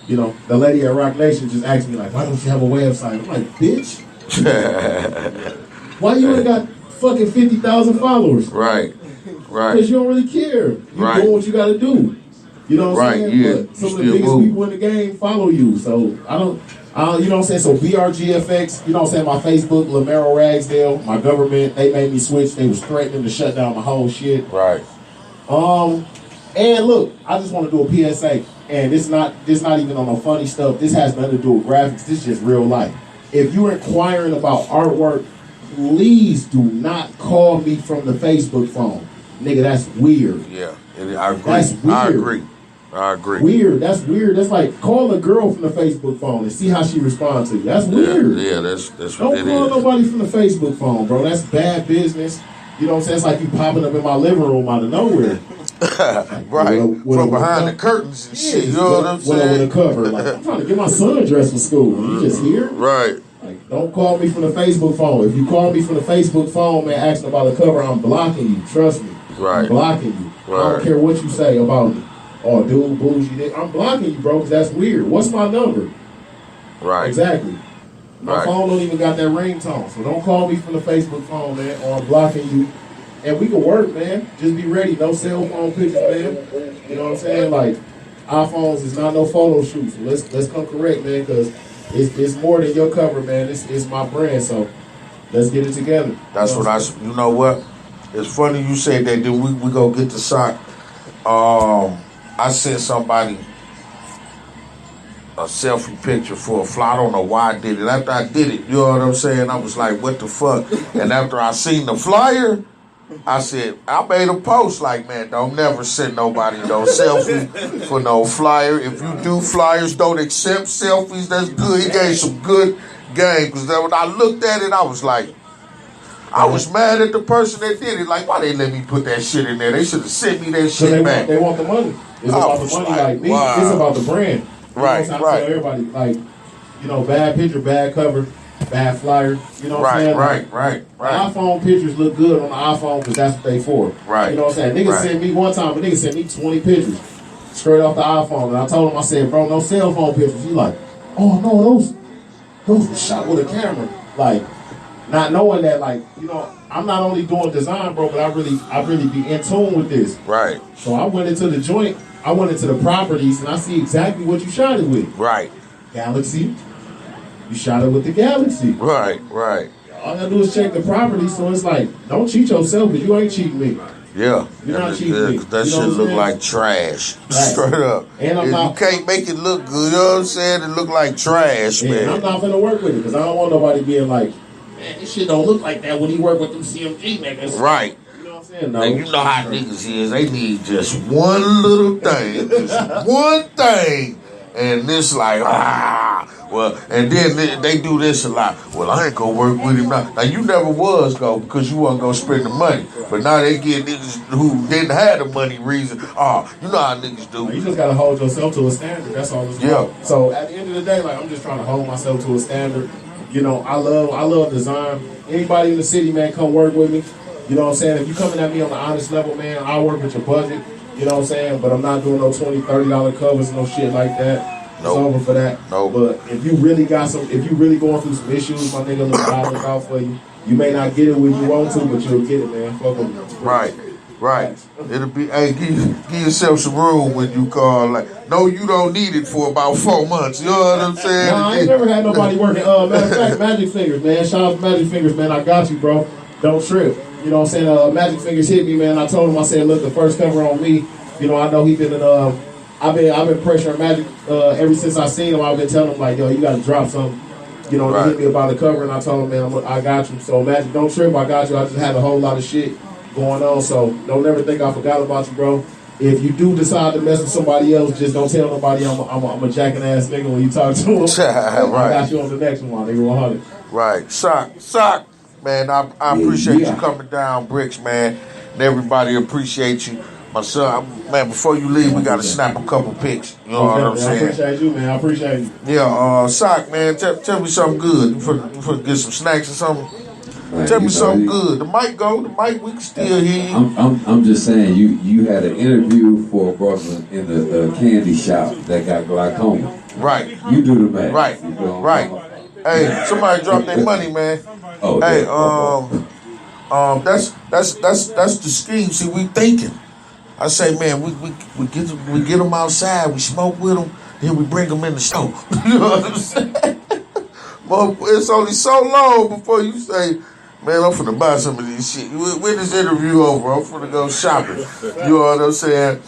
you know, the lady at Rock Nation just asked me, like, why don't you have a website? I'm like, bitch. Why you ain't got fucking 50,000 followers? Right. Right. Because you don't really care. You doing what you got to do. You know what I'm saying? Yeah. But some of the biggest people in the game follow you. So, I don't, you know what I'm saying? So, BRGFX, you know what I'm saying? My Facebook, Lamero Ragsdale, my government, they made me switch. They was threatening to shut down my whole shit. Right. And look, I just want to do a PSA. And this not even on no funny stuff. This has nothing to do with graphics. This is just real life. If you're inquiring about artwork, please do not call me from the Facebook phone. Nigga, that's weird. Yeah, I agree. That's weird. I agree. Weird. That's weird. That's like call a girl from the Facebook phone and see how she responds to you. That's weird. Yeah, that's Don't what it call is. nobody from the Facebook phone, bro. That's bad business. You know what I'm saying? It's like you popping up in my living room out of nowhere. Right. From behind the curtains and shit. You know what I'm saying? With a cover. Like, I'm trying to get my son dressed for school. You just here? Right. Like, don't call me from the Facebook phone. If you call me from the Facebook phone, man, asking about a cover, I'm blocking you. Trust me. Right. I'm blocking you. Right. I don't care what you say about me. Oh, dude, bougie. I'm blocking you, bro, because that's weird. What's my number? Right. Exactly. My phone don't even got that ringtone. So don't call me from the Facebook phone, man, or I'm blocking you. And we can work, man. Just be ready. No cell phone pictures, man. You know what I'm saying? Like, iPhones is not no photo shoot. So let's come correct, man, because it's more than your cover, man. It's my brand, so let's get it together. That's what you know what? It's funny you said that. Then we go get the sock. I sent somebody a selfie picture for a fly. I don't know why I did it. After I did it, you know what I'm saying? I was like, what the fuck? And after I seen the flyer, I said, I made a post like, man, don't never send nobody no selfie for no flyer. If you do flyers, don't accept selfies. That's good. He gave some good game. Because when I looked at it, I was like, I was mad at the person that did it. Like, why they let me put that shit in there? They should have sent me that shit back. They want the money. It's about the money. Like, wow. It's about the brand. Right, I right. tell everybody, like, you know, bad picture, bad cover, bad flyer. You know what I'm saying? Right. The iPhone pictures look good on the iPhone because that's what they for. Right. You know what I'm saying? Niggas sent me one time, a nigga sent me 20 pictures straight off the iPhone. And I told him, I said, bro, no cell phone pictures. He like, oh, no, those were shot with a camera. Like, not knowing that, like, you know, I'm not only doing design, bro, but I really be in tune with this. Right. So I went into the joint, I went into the properties, and I see exactly what you shot it with. Right. Galaxy. You shot it with the Galaxy. Right. All I gotta do is check the property, so it's like, don't cheat yourself, because you ain't cheating me. Yeah. You're not cheating me. That You know shit what look I'm like trash. Right. Straight up. And I'm If not, you can't make it look good, you know what I'm saying? It look like trash, man. I'm not gonna work with it, because I don't want nobody being like, man, this shit don't look like that when he work with them CMG niggas. Right. You know what I'm saying? No. And you know how niggas is. They need just one little thing. Just one thing. And this like, well, and then they do this a lot. Well, I ain't gonna work with him now. Now, you never was, though, because you wasn't gonna spend the money. But now they get niggas who didn't have the money reason. You know how niggas do. You just gotta hold yourself to a standard. That's all it's about. So at the end of the day, like, I'm just trying to hold myself to a standard. You know, I love design. Anybody in the city, man, come work with me. You know what I'm saying? If you coming at me on the honest level, man, I'll work with your budget. You know what I'm saying? But I'm not doing no $20, $30 covers, no shit like that. It's over for that. But if you really got if you really going through some issues, my nigga, look, I'll look out for you. You may not get it when you want to, but you'll get it, man. Fuck with me. Right. It'll be, hey, give yourself some room when you call. Like, no, you don't need it for about 4 months. You know what I'm saying? Nah, I ain't never had nobody working. Matter of fact, Magic Fingers, man. Shout out to Magic Fingers, man. I got you, bro. Don't trip. You know what I'm saying? Magic Fingers hit me, man. I told him, I said, look, the first cover on me. You know, I know he been in, I've been pressuring Magic ever since I seen him. I've been telling him, like, yo, you got to drop something. You know, he hit me about the cover, and I told him, man, I got you. So, Magic, don't trip. I got you. I just had a whole lot of shit going on, so don't ever think I forgot about you, bro. If you do decide to mess with somebody else, just don't tell nobody I'm a jacking ass nigga when you talk to him. I got you on the next one, nigga. 100. Right, sock, man. I appreciate you coming down, Bricks, man, and everybody appreciate you. My son, man. Before you leave, we gotta snap a couple pics. You know what I'm saying? I appreciate you, man. I appreciate you. Yeah, Sock, man. Tell me something good. You for get some snacks or something. Man, tell me something good. The mic, we can still hear you. I'm just saying, you had an interview for a brother in the candy shop that got glaucoma. Right. You do the math. Right. Hey, somebody drop their money, man. Oh, hey, that's the scheme. See, we thinking. I say, man, we get them outside, we smoke with them, then we bring them in the store. You know what I'm saying? But it's only so long before you say, man, I'm finna buy some of these shit. When this interview over, I'm finna go shopping. You know what I'm saying?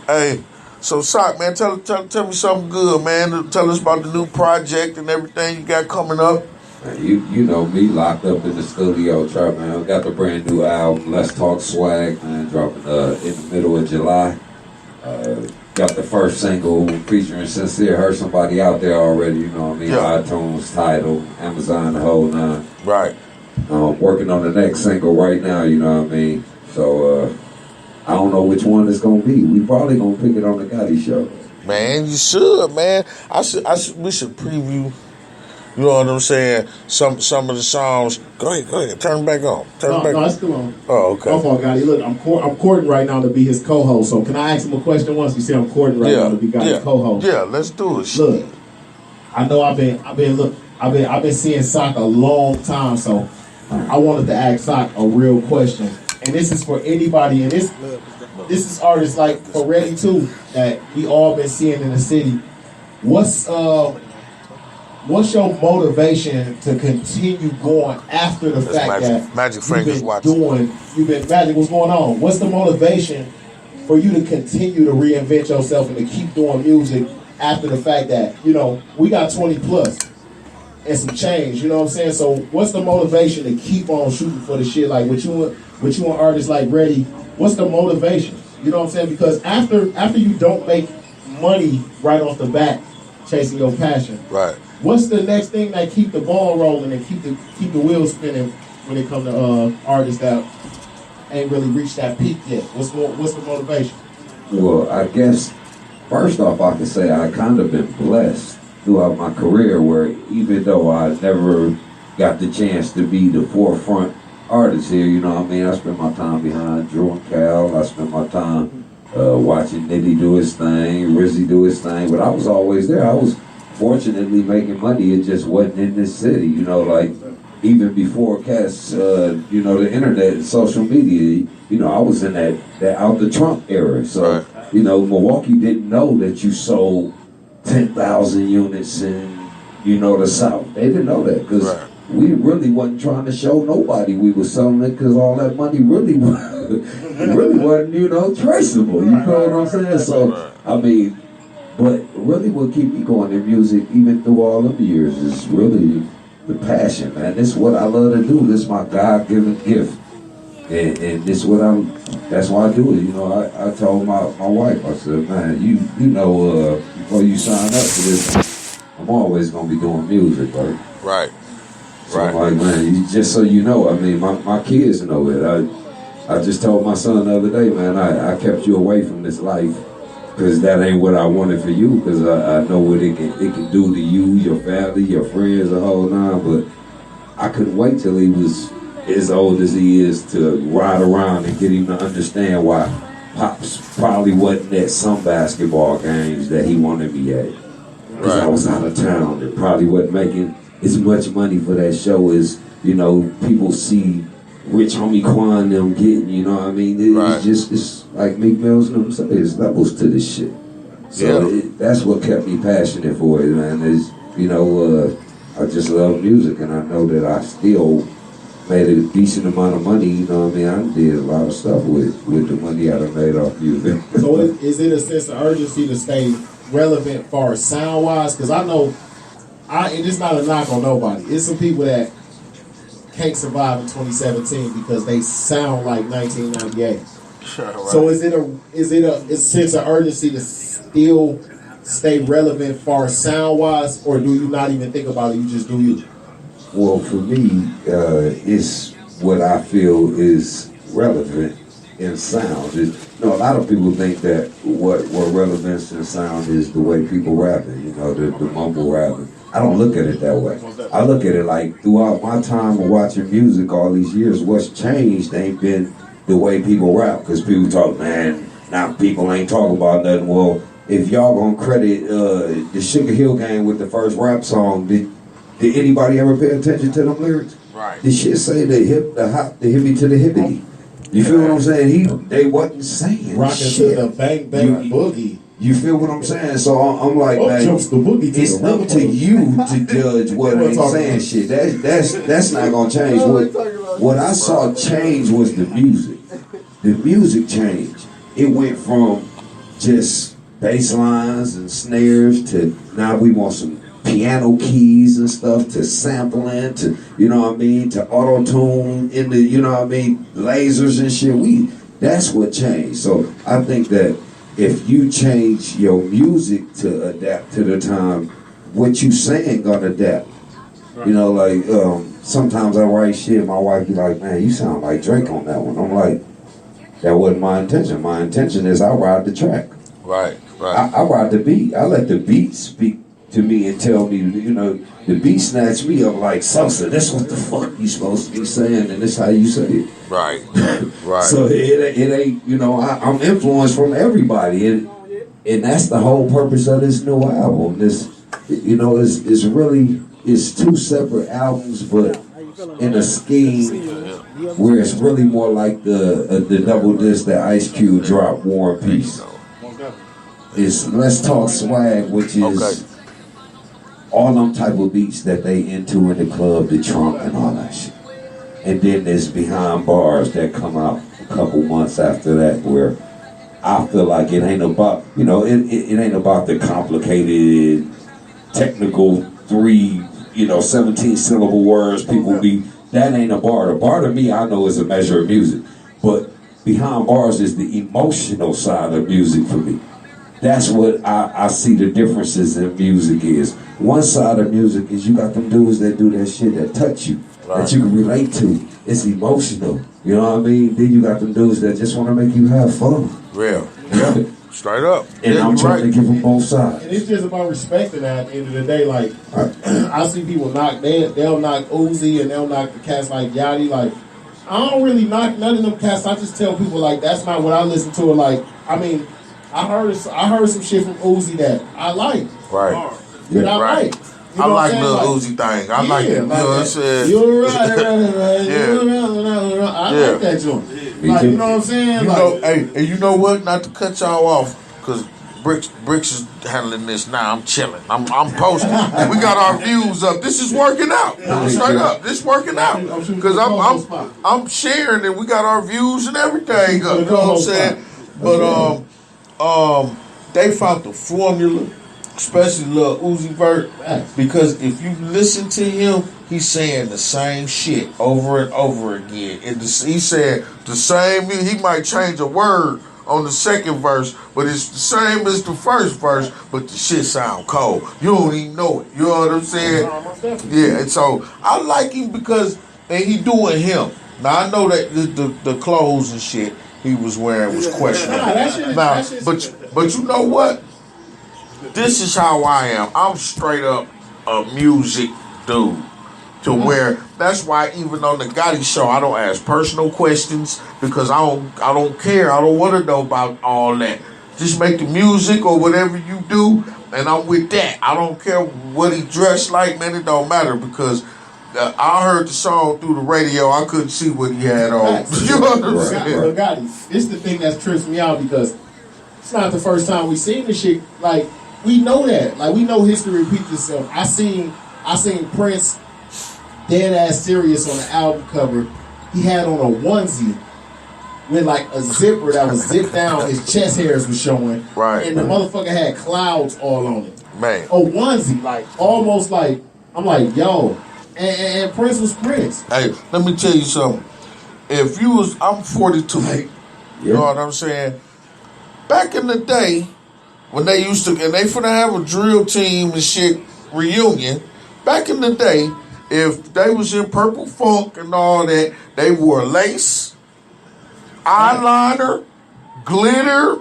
Hey, so Sock, man, tell me something good, man. Tell us about the new project and everything you got coming up. Man, you know me, locked up in the studio, trap, man. I got the brand new album, Let's Talk Swag, man, dropping in the middle of July. Got the first single featuring Sincere. Heard somebody out there already, you know what I mean? Yeah. iTunes, Tidal, Amazon, the whole nine. Right. Working on the next single right now, you know what I mean? So, I don't know which one it's gonna be. We probably gonna pick it on the Gotti show. Man, you should, man. We should preview. You know what I'm saying? Some of the songs. Go ahead. Turn it back on. No, it's still on. Oh, okay. Oh, Gotti. Look, I'm courting right now to be his co-host. So can I ask him a question once? You say I'm courting right now to be Gotti's co-host. Yeah, let's do it. Look, I know I've been seeing Sock a long time, so I wanted to ask Sock a real question. And this is for anybody, and this is artists like Ferretti too, that we all been seeing in the city. What's your motivation to continue going after the fact that Magic Fingers you've been Magic? What's going on? What's the motivation for you to continue to reinvent yourself and to keep doing music after the fact that, you know, we got 20 plus and some change, you know what I'm saying? So what's the motivation to keep on shooting for the shit? Like with you and artists like Reddy, what's the motivation? You know what I'm saying? Because after you don't make money right off the bat chasing your passion, right? What's the next thing that keep the ball rolling and keep the wheels spinning when it comes to artists that ain't really reached that peak yet? What's the motivation? Well, I guess first off, I can say I kind of been blessed throughout my career, where even though I never got the chance to be the forefront artist here, you know what I mean? I spent my time behind Drew and Cal. I spent my time watching Nitty do his thing, Rizzy do his thing, but I was always there. I was fortunately making money. It just wasn't in this city, you know, like even before cats, you know, the internet and social media, you know, I was in that out the Trump era. So, you know, Milwaukee didn't know that you sold 10,000 units in, you know, the South. They didn't know that because we really wasn't trying to show nobody we were selling it, because all that money really wasn't, you know, traceable. You know what I'm saying? So, I mean, but really what keep me going in music, even through all them years, is really the passion, man. This is what I love to do. This is my God-given gift. And this is that's why I do it. You know, I told my wife, I said, man, you know, before you sign up for this, I'm always going to be doing music, right? Right. So I'm like, man, just so you know, I mean, my kids know it. I just told my son the other day, man, I kept you away from this life because that ain't what I wanted for you, because I know what it can do to you, your family, your friends, the whole nine. But I couldn't wait till he was as old as he is to ride around and get him to understand why Pops probably wasn't at some basketball games that he wanted me at. because I was out of town and probably wasn't making as much money for that show as, you know, people see Rich Homie Quan them getting, you know what I mean? It's just, it's like Meek Mill's and them say, it's levels to this shit. So that's what kept me passionate for it, man. Is, you know, I just love music, and I know that I still made a decent amount of money, you know what I mean? I did a lot of stuff with the money I done made off music. So is it a sense of urgency to stay relevant far as sound-wise? Because I know, and it's not a knock on nobody. It's some people that can't survive in 2017 because they sound like 1998. So is it a sense of urgency to still stay relevant far as sound-wise, or do you not even think about it, you just do you? Well, for me, it's what I feel is relevant in sound. You know, a lot of people think that what relevance in sound is the way people rapping, you know, the mumble rapping. I don't look at it that way. I look at it like throughout my time of watching music all these years, what's changed ain't been the way people rap. Because people talk, man, now people ain't talking about nothing. Well, if y'all gonna credit the Sugar Hill Gang with the first rap song, did anybody ever pay attention to them lyrics? Right. The shit say the hip, the hop, the hippie to the hippity. You feel what I'm saying? They wasn't saying rocking shit. to the bang bang boogie. You feel what I'm saying? So I'm like, man, it's up to you to judge what ain't saying shit. That's not gonna change. What I saw change was the music. The music changed. It went from just bass lines and snares to now we want some piano keys and stuff, to sampling, to, you know what I mean, to auto-tune in the, you know what I mean, lasers and shit. That's what changed. So I think that if you change your music to adapt to the time, what you saying gonna adapt. You know, like sometimes I write shit, my wife be like, man, you sound like Drake on that one. I'm like, that wasn't my intention. My intention is I ride the track. Right. I ride the beat. I let the beat speak to me and tell me, you know, the beat snatch me up like Sosa. That's what the fuck you supposed to be saying, and this how you say it. Right. So it ain't, you know, I'm influenced from everybody, and that's the whole purpose of this new album. This, you know, it's really two separate albums, but in a scheme where it's really more like the double disc that Ice Cube dropped, War and Peace. It's Let's Talk Swag, which is all them type of beats that they into in the club, the trunk and all that shit. And then there's Behind Bars that come out a couple months after that, where I feel like it ain't about, you know, it ain't about the complicated technical 17 syllable words people be. That ain't a bar. A bar to me, I know, is a measure of music. But Behind Bars is the emotional side of music for me. That's what I see the differences in music is. One side of music is you got them dudes that do that shit that touch you, that you can relate to. It's emotional. You know what I mean? Then you got them dudes that just want to make you have fun. Real. Yeah. Straight up. And I'm trying to give them both sides. And it's just about respecting that at the end of the day. Like, I see people they'll knock Uzi and they'll knock the cats like Yachty. Like, I don't really knock none of them cats. I just tell people, like, that's not what I listen to. Like, I mean, I heard some shit from Uzi that I like. Right. That I like. You know I like the Uzi thing. I like it. You know what I'm saying? You're right. I like that joint. Like, you know what I'm saying? You like, know, hey, and you know what? Not to cut y'all off, because Bricks is handling this now. I'm chilling. I'm posting. We got our views up. This is working out. Straight up. This working out. Because I'm sharing and we got our views and everything up. You know what I'm saying? But they found the formula, especially Lil Uzi Vert, because if you listen to him, he's saying the same shit over and over again. He said the same. He might change a word on the second verse, but it's the same as the first verse, but the shit sound cold. You don't even know it. You know what I'm saying? Yeah, and so I like him because he doing him. Now I know that the clothes and shit he was wearing was questionable. But you know what? This is how I am. I'm straight up a music dude. To where that's why even on the Gotti show I don't ask personal questions because I don't care. I don't want to know about all that. Just make the music or whatever you do. And I'm with that. I don't care what he dressed like, man. It don't matter because I heard the song through the radio. I couldn't see what he had on. You know what I'm saying? Gotti, this is the thing that trips me out because it's not the first time we seen this shit. Like, we know that. Like, we know history repeats itself. I seen Prince dead ass serious on the album cover. He had on a onesie with like a zipper that was zipped down. His chest hairs was showing. Right. And the motherfucker had clouds all on it. Man. A onesie, like almost like, I'm like, yo. And Prince was Prince. Hey, let me tell you something. If you was, I'm 42. You know what I'm saying? Back in the day, when they used to, and they finna have a drill team and shit reunion. Back in the day, if they was in Purple Funk and all that, they wore lace, eyeliner, glitter,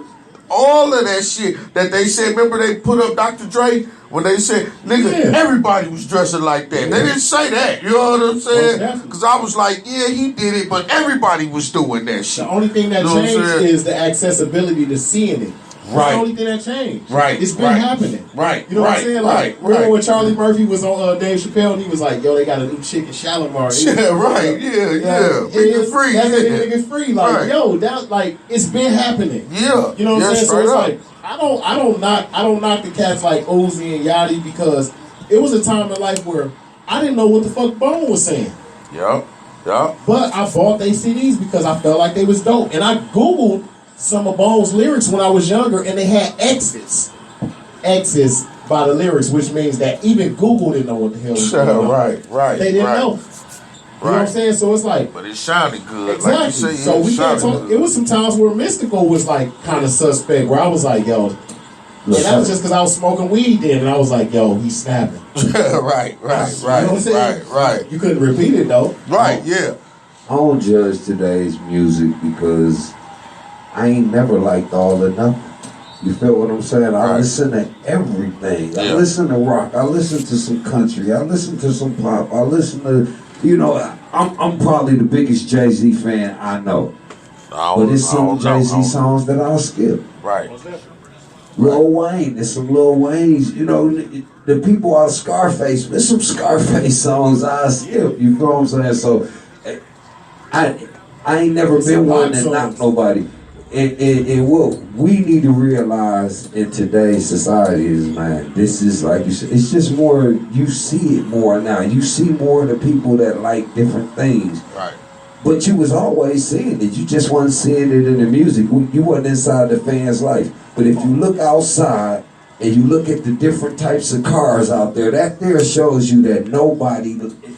all of that shit that they said. Remember they put up Dr. Dre when they said, nigga, everybody was dressing like that. They didn't say that. You know what I'm saying? Because I was like, yeah, he did it, but everybody was doing that shit. The only thing that changed is the accessibility to seeing it. That's the only thing that changed. Right. It's been happening. Right. You know what I'm saying? Like, remember when Charlie Murphy was on Dave Chappelle and he was like, yo, they got a new chick in Shalimar. Yeah, right. Yeah. Nigga free. Nigga free. Like, yo, that, like, it's been happening. Yeah. You know what I'm saying? So it's like, I don't knock the cats like Uzi and Yachty because it was a time in life where I didn't know what the fuck Bone was saying. Yup. But I bought their CDs because I felt like they was dope. And I Googled some of Bone's lyrics when I was younger, and they had X's by the lyrics, which means that even Google didn't know what the hell was going on. Right. They didn't know. You know what I'm saying? So it's like, but it sounded good. Exactly. Like you say, so we can't talk. It was some times where Mystical was like kind of suspect, where I was like, yo, and that was just because I was smoking weed then, and I was like, yo, he's snapping. Right. You know what I'm saying? Right. You couldn't repeat it though. Right. Yeah. I don't judge today's music because I ain't never liked all or nothing. You feel what I'm saying? I listen to everything. I listen to rock. I listen to some country. I listen to some pop. I listen to, you know, I'm probably the biggest Jay-Z fan I know. But there's some Jay-Z songs that I'll skip. Right. Lil Wayne, there's some Lil Wayne's, you know, the people out of Scarface, there's some Scarface songs I'll skip. You feel what I'm saying? So I ain't never been one that knocked nobody. And what we need to realize in today's society is, man, this is like you said, it's just more, you see it more now. You see more of the people that like different things. Right. But you was always seeing it. You just wasn't seeing it in the music. You wasn't inside the fan's life. But if you look outside and you look at the different types of cars out there, that there shows you that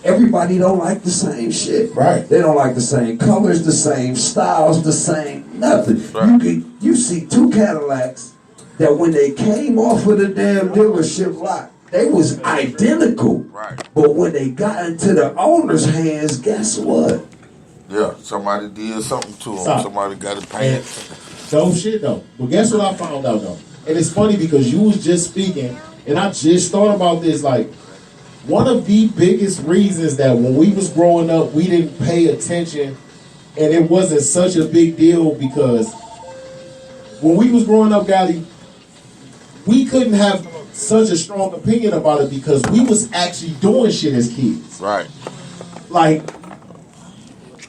everybody don't like the same shit. Right. They don't like the same colors, the same styles, the same nothing. Right. You see two Cadillacs that when they came off of the damn dealership lot, they was identical. Right. But when they got into the owner's hands, guess what? Yeah, somebody did something to them. Somebody got it painted. Dope shit though. But guess what I found out though? And it's funny because you was just speaking, and I just thought about this. Like, one of the biggest reasons that when we was growing up, we didn't pay attention, and it wasn't such a big deal because when we was growing up, Gotti, we couldn't have such a strong opinion about it because we was actually doing shit as kids. Right. Like,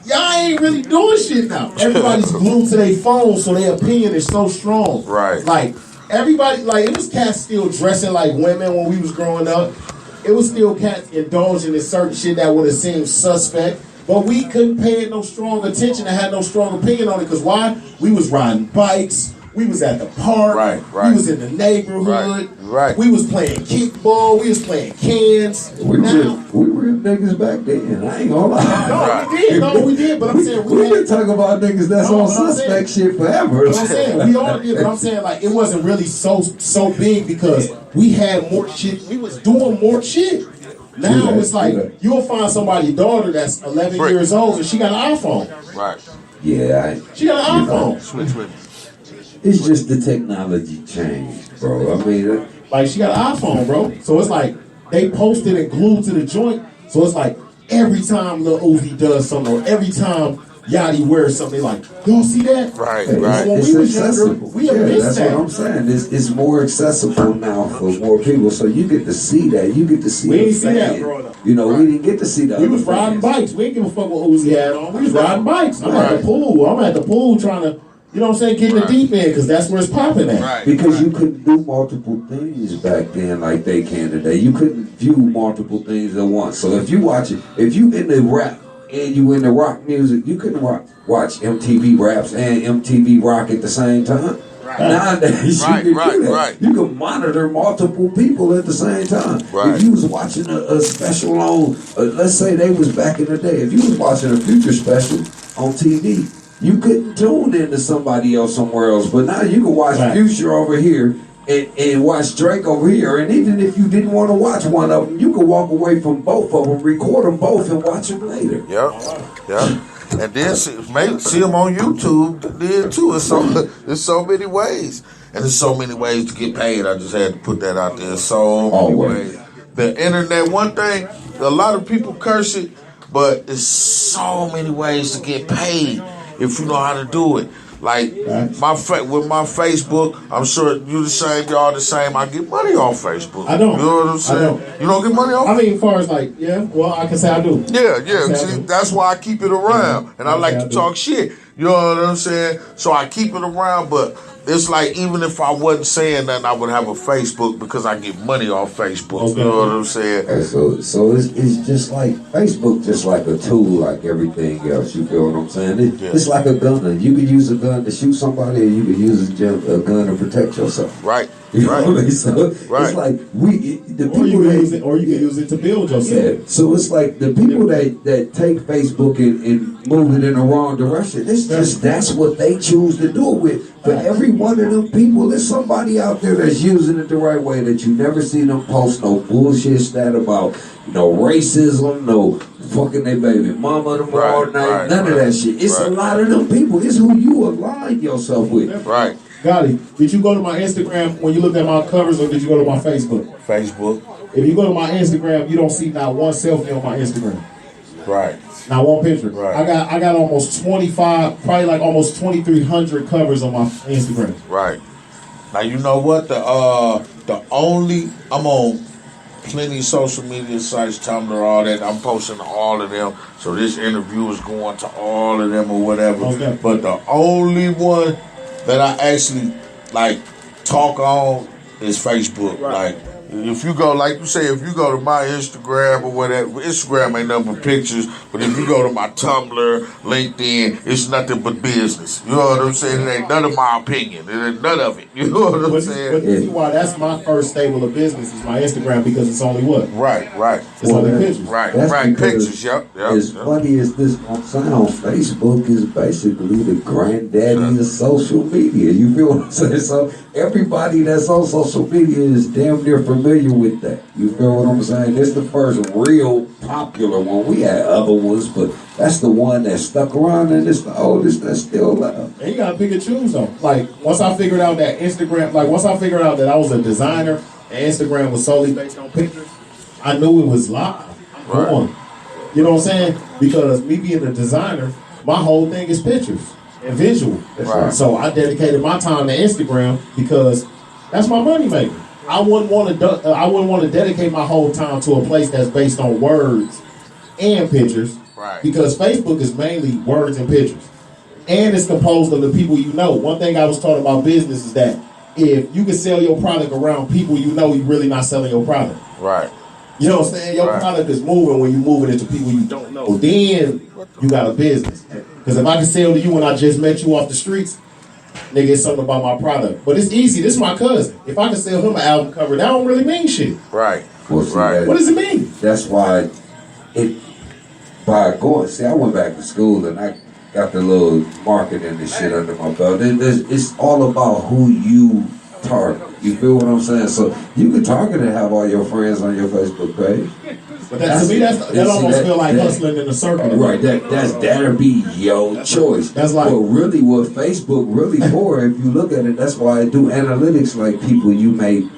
y'all ain't really doing shit now. Everybody's glued to their phone, so their opinion is so strong. Right. Like, everybody, like, it was cats still dressing like women when we was growing up. It was still cats indulging in certain shit that would have seemed suspect. But we couldn't pay it no strong attention and had no strong opinion on it. Because why? We was riding bikes. We was at the park. Right. We was in the neighborhood. Right. We was playing kickball. We was playing cans. We were niggas back then. I ain't gonna lie. No, we did. But I'm saying we been talking about niggas that's on suspect shit forever. But I'm saying we all did. But I'm saying like it wasn't really so big because we had more shit. We was doing more shit. Now it's like you'll find somebody's daughter that's 11 years old and she got an iPhone. Right. Yeah. She got an iPhone. Switch with me. It's just the technology changed, bro. I mean, like she got an iPhone, bro. So it's like they posted and glued to the joint. So it's like every time Lil Uzi does something, or every time Yachty wears something, they like, y'all see that? Right, When right. we It's was younger, accessible. we have missed That's that. what I'm saying. It's more accessible now for more people, so you get to see that. You get to see. We the didn't see that fan. growing up. You know, we didn't get to see that. We was riding bikes. We didn't give a fuck what Uzi had on. We was riding bikes. I'm at the pool. I'm at the pool trying to, you know what I'm saying, get in the deep end because that's where it's popping at. Because you couldn't do multiple things back then like they can today. You couldn't view multiple things at once. So if you watch it, if you in the rap and you in the rock music, you couldn't watch MTV raps and MTV rock at the same time. Nowadays, you can do that. You can monitor multiple people at the same time. If you was watching a special on, let's say they was back in the day, if you was watching a Future special on TV, you couldn't tune into somebody else somewhere else. But now you can watch Future over here and watch Drake over here. And even if you didn't want to watch one of them, you could walk away from both of them, record them both, and watch them later. Yeah. And then see them on YouTube then too. There's so many ways. And there's so many ways to get paid. I just had to put that out there. So many ways. The internet, one thing, a lot of people curse it, but there's so many ways to get paid if you know how to do it. Like with my Facebook, I'm sure you the same, y'all the same. I get money off Facebook. I don't. You know what I'm saying? You don't get money off? I mean, as far as like, well, I can say I do. Yeah. See, that's why I keep it around. And I like to talk shit. You know what I'm saying? So I keep it around, but it's like even if I wasn't saying nothing, I would have a Facebook because I get money off Facebook. You know what I'm saying? And so it's just like Facebook, just like a tool, like everything else. You feel what I'm saying? It's like a gun. You can use a gun to shoot somebody, or you can use a gun to protect yourself. Right. You know what I mean? So it's like the people or you can use it to build yourself. Yeah. So it's like the people that take Facebook and move it in the wrong direction. It's just that's what they choose to do it with. But every one of them people, there's somebody out there that's using it the right way that you never see them post no bullshit stat about no racism, no fucking they baby mama tomorrow night, none of that shit. It's a lot of them people. It's who you align yourself with. Right. Gotti, did you go to my Instagram when you looked at my covers, or did you go to my Facebook? Facebook. If you go to my Instagram, you don't see not one selfie on my Instagram. Right. Not one picture. Right. I got almost 25, probably like almost 2,300 covers on my Instagram. Right. Now you know what? The only I'm on plenty of social media sites, Tumblr, all that. I'm posting to all of them. So this interview is going to all of them or whatever. Okay. But the only one that I actually like talk on is Facebook. Like if you go, like you say, if you go to my Instagram or whatever, Instagram ain't nothing but pictures, but if you go to my Tumblr, LinkedIn, it's nothing but business. You know what I'm saying? It ain't none of my opinion. It ain't none of it. You know what I'm saying? But you see why that's my first stable of business is my Instagram, because it's only what? Right. It's only pictures. Right, pictures, yep. As funny as this won't sound, Facebook is basically the granddaddy of social media. You feel what I'm saying? So everybody that's on social media is damn near familiar with that. You feel what I'm saying? It's the first real popular one. We had other ones, but that's the one that stuck around, and it's the oldest that's still alive. And you gotta pick and choose though. Like once I figured out that once I figured out that I was a designer and Instagram was solely based on pictures, I knew it was live. Right. You know what I'm saying? Because me being a designer, my whole thing is pictures and visual. Right. So I dedicated my time to Instagram because that's my money maker. I wouldn't want to dedicate my whole time to a place that's based on words and pictures. Right. Because Facebook is mainly words and pictures. And it's composed of the people you know. One thing I was taught about business is that if you can sell your product around people you know, you're really not selling your product. Right. You know what I'm saying? Your product is moving when you move it into people you don't know. Then you got a business. Because if I can sell to you when I just met you off the streets, nigga, it's something about my product. But it's easy. This is my cousin. If I can sell him an album cover, that don't really mean shit. Right. What does it mean? That's why I went back to school and I got the little marketing and shit under my belt. It's all about who you target. You feel what I'm saying? So you can target and have all your friends on your Facebook page. But to me, that almost feel like hustling in a circle. Right, that'll be your choice. That's like, but really, what Facebook really for, if you look at it, that's why I do analytics like people you may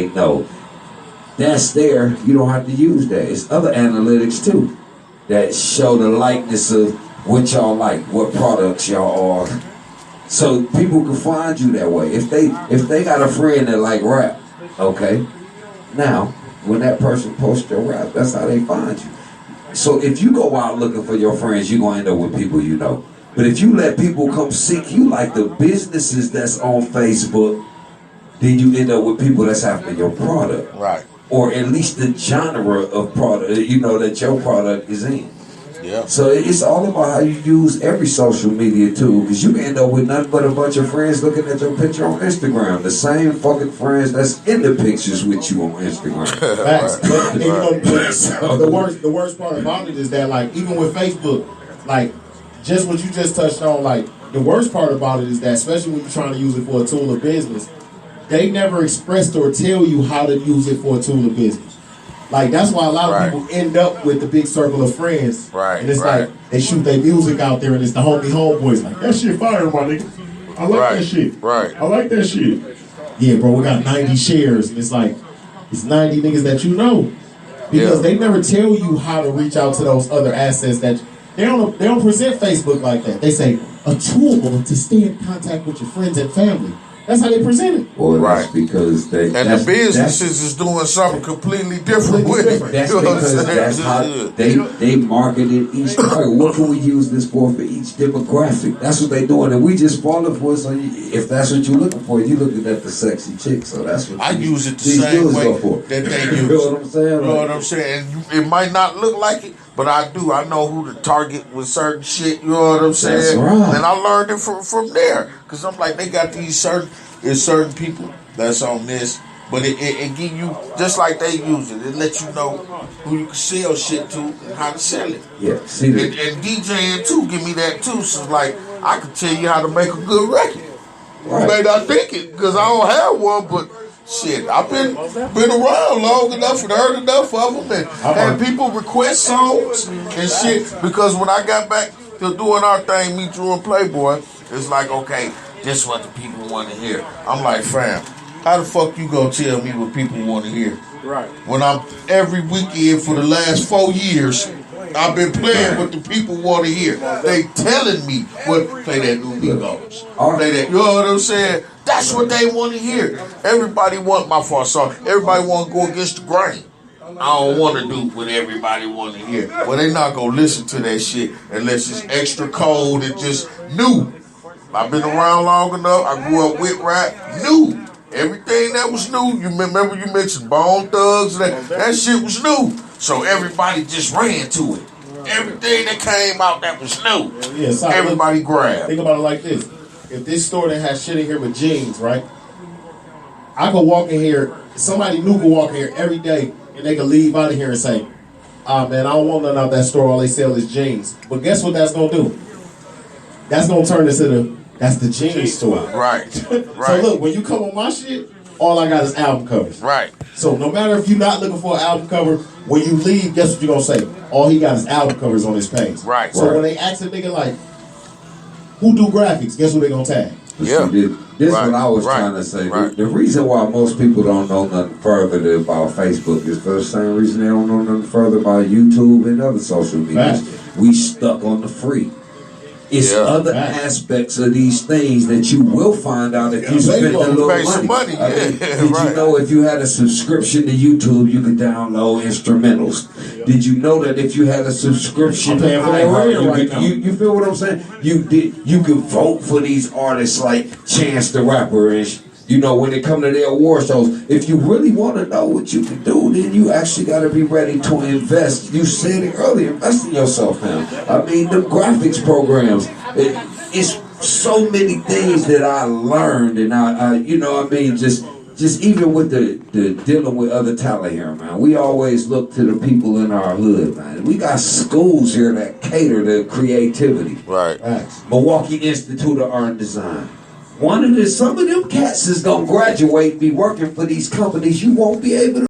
know. That's there. You don't have to use that. It's other analytics too that show the likeness of what y'all like, what products y'all are, so people can find you that way. If they got a friend that like rap, okay, now when that person posts your rap, that's how they find you. So if you go out looking for your friends, you're gonna end up with people you know. But if you let people come seek you, like the businesses that's on Facebook, then you end up with people that's after your product. Right. Or at least the genre of product, you know, that your product is in. Yeah. So it's all about how you use every social media too, because you can end up with nothing but a bunch of friends looking at your picture on Instagram. The same fucking friends that's in the pictures with you on Instagram. Facts. But, you know, the worst part about it is that, like, even with Facebook, like, just what you just touched on, like, the worst part about it is that, especially when you're trying to use it for a tool of business, they never expressed or tell you how to use it for a tool of business. Like, that's why a lot of people end up with the big circle of friends. Right. And it's like, they shoot their music out there and it's the homeboys. Like, that shit fire, my nigga. I like that shit. Right. I like that shit. Yeah, bro, we got 90 shares. And it's like, it's 90 niggas that you know. Because they never tell you how to reach out to those other assets that they don't present Facebook like that. They say, a tool to stay in contact with your friends and family. That's how they present it. Well, that's because they... And the businesses is doing something completely different with it. That's because that's how they marketed each target. What can we use this for each demographic? That's what they doing, and we just falling for it. So if that's what you're looking for, you're looking at the sexy chick. So that's what I use it the same way that they use. You know what I'm saying? You know what I'm saying? It might not look like it, but I do. I know who to target with certain shit. You know what I'm saying? That's right. And I learned it from there. Because I'm like, they got these certain people that's on this. But it give you, just like they use it, it let you know who you can sell shit to and how to sell it. Yeah, see that. And DJing too, give me that too. So like, I can tell you how to make a good record. Right. You may not think it, because I don't have one, but shit, I've been around long enough and heard enough of them and had people request songs and shit. Because when I got back to doing our thing, me, Drew, and Playboy, it's like, okay, this is what the people want to hear. I'm like, fam, how the fuck you gonna tell me what people want to hear? Right. When I'm every weekend for the last 4 years, I've been playing what the people want to hear. They telling me what, play that new Migos. Play that, you know what I'm saying? That's what they want to hear. Everybody want my fault song. Everybody want to go against the grain. I don't want to do what everybody want to hear. Well, they not gonna listen to that shit unless it's extra cold and just new. I've been around long enough. I grew up with rap. New. Everything that was new. You remember you mentioned Bone Thugs. That shit was new. So everybody just ran to it. Everything that came out that was new. Yeah, so everybody grabbed. Think about it like this. If this store that has shit in here with jeans, right? I could walk in here, somebody new could walk in here every day and they could leave out of here and say, man, I don't want nothing out that store. All they sell is jeans. But guess what that's going to do? That's going to turn into that's the jeans store. Right. So look, when you come on my shit, all I got is album covers. Right. So no matter if you're not looking for an album cover, when you leave, guess what you're going to say? All he got is album covers on his page. Right. So when they ask a nigga like, who do graphics? Guess what they going to tag? Yeah. This is what I was trying to say. The reason why most people don't know nothing further about Facebook is for the same reason they don't know nothing further about YouTube and other social media. We stuck on the free. It's other aspects of these things that you will find out if you spend a little money. Did you know if you had a subscription to YouTube, you could download instrumentals? Did you know that if you had a subscription to iHeart, you feel what I'm saying? You could vote for these artists like Chance the Rapper and you know, when it come to their award shows, if you really want to know what you can do, then you actually got to be ready to invest. You said it earlier, invest in yourself now. I mean, the graphics programs, it's so many things that I learned, and I you know, I mean, just even with the dealing with other talent here, man. We always look to the people in our hood, man. We got schools here that cater to creativity. Right. Milwaukee Institute of Art and Design. Some of them cats is gonna graduate and be working for these companies. You won't be able to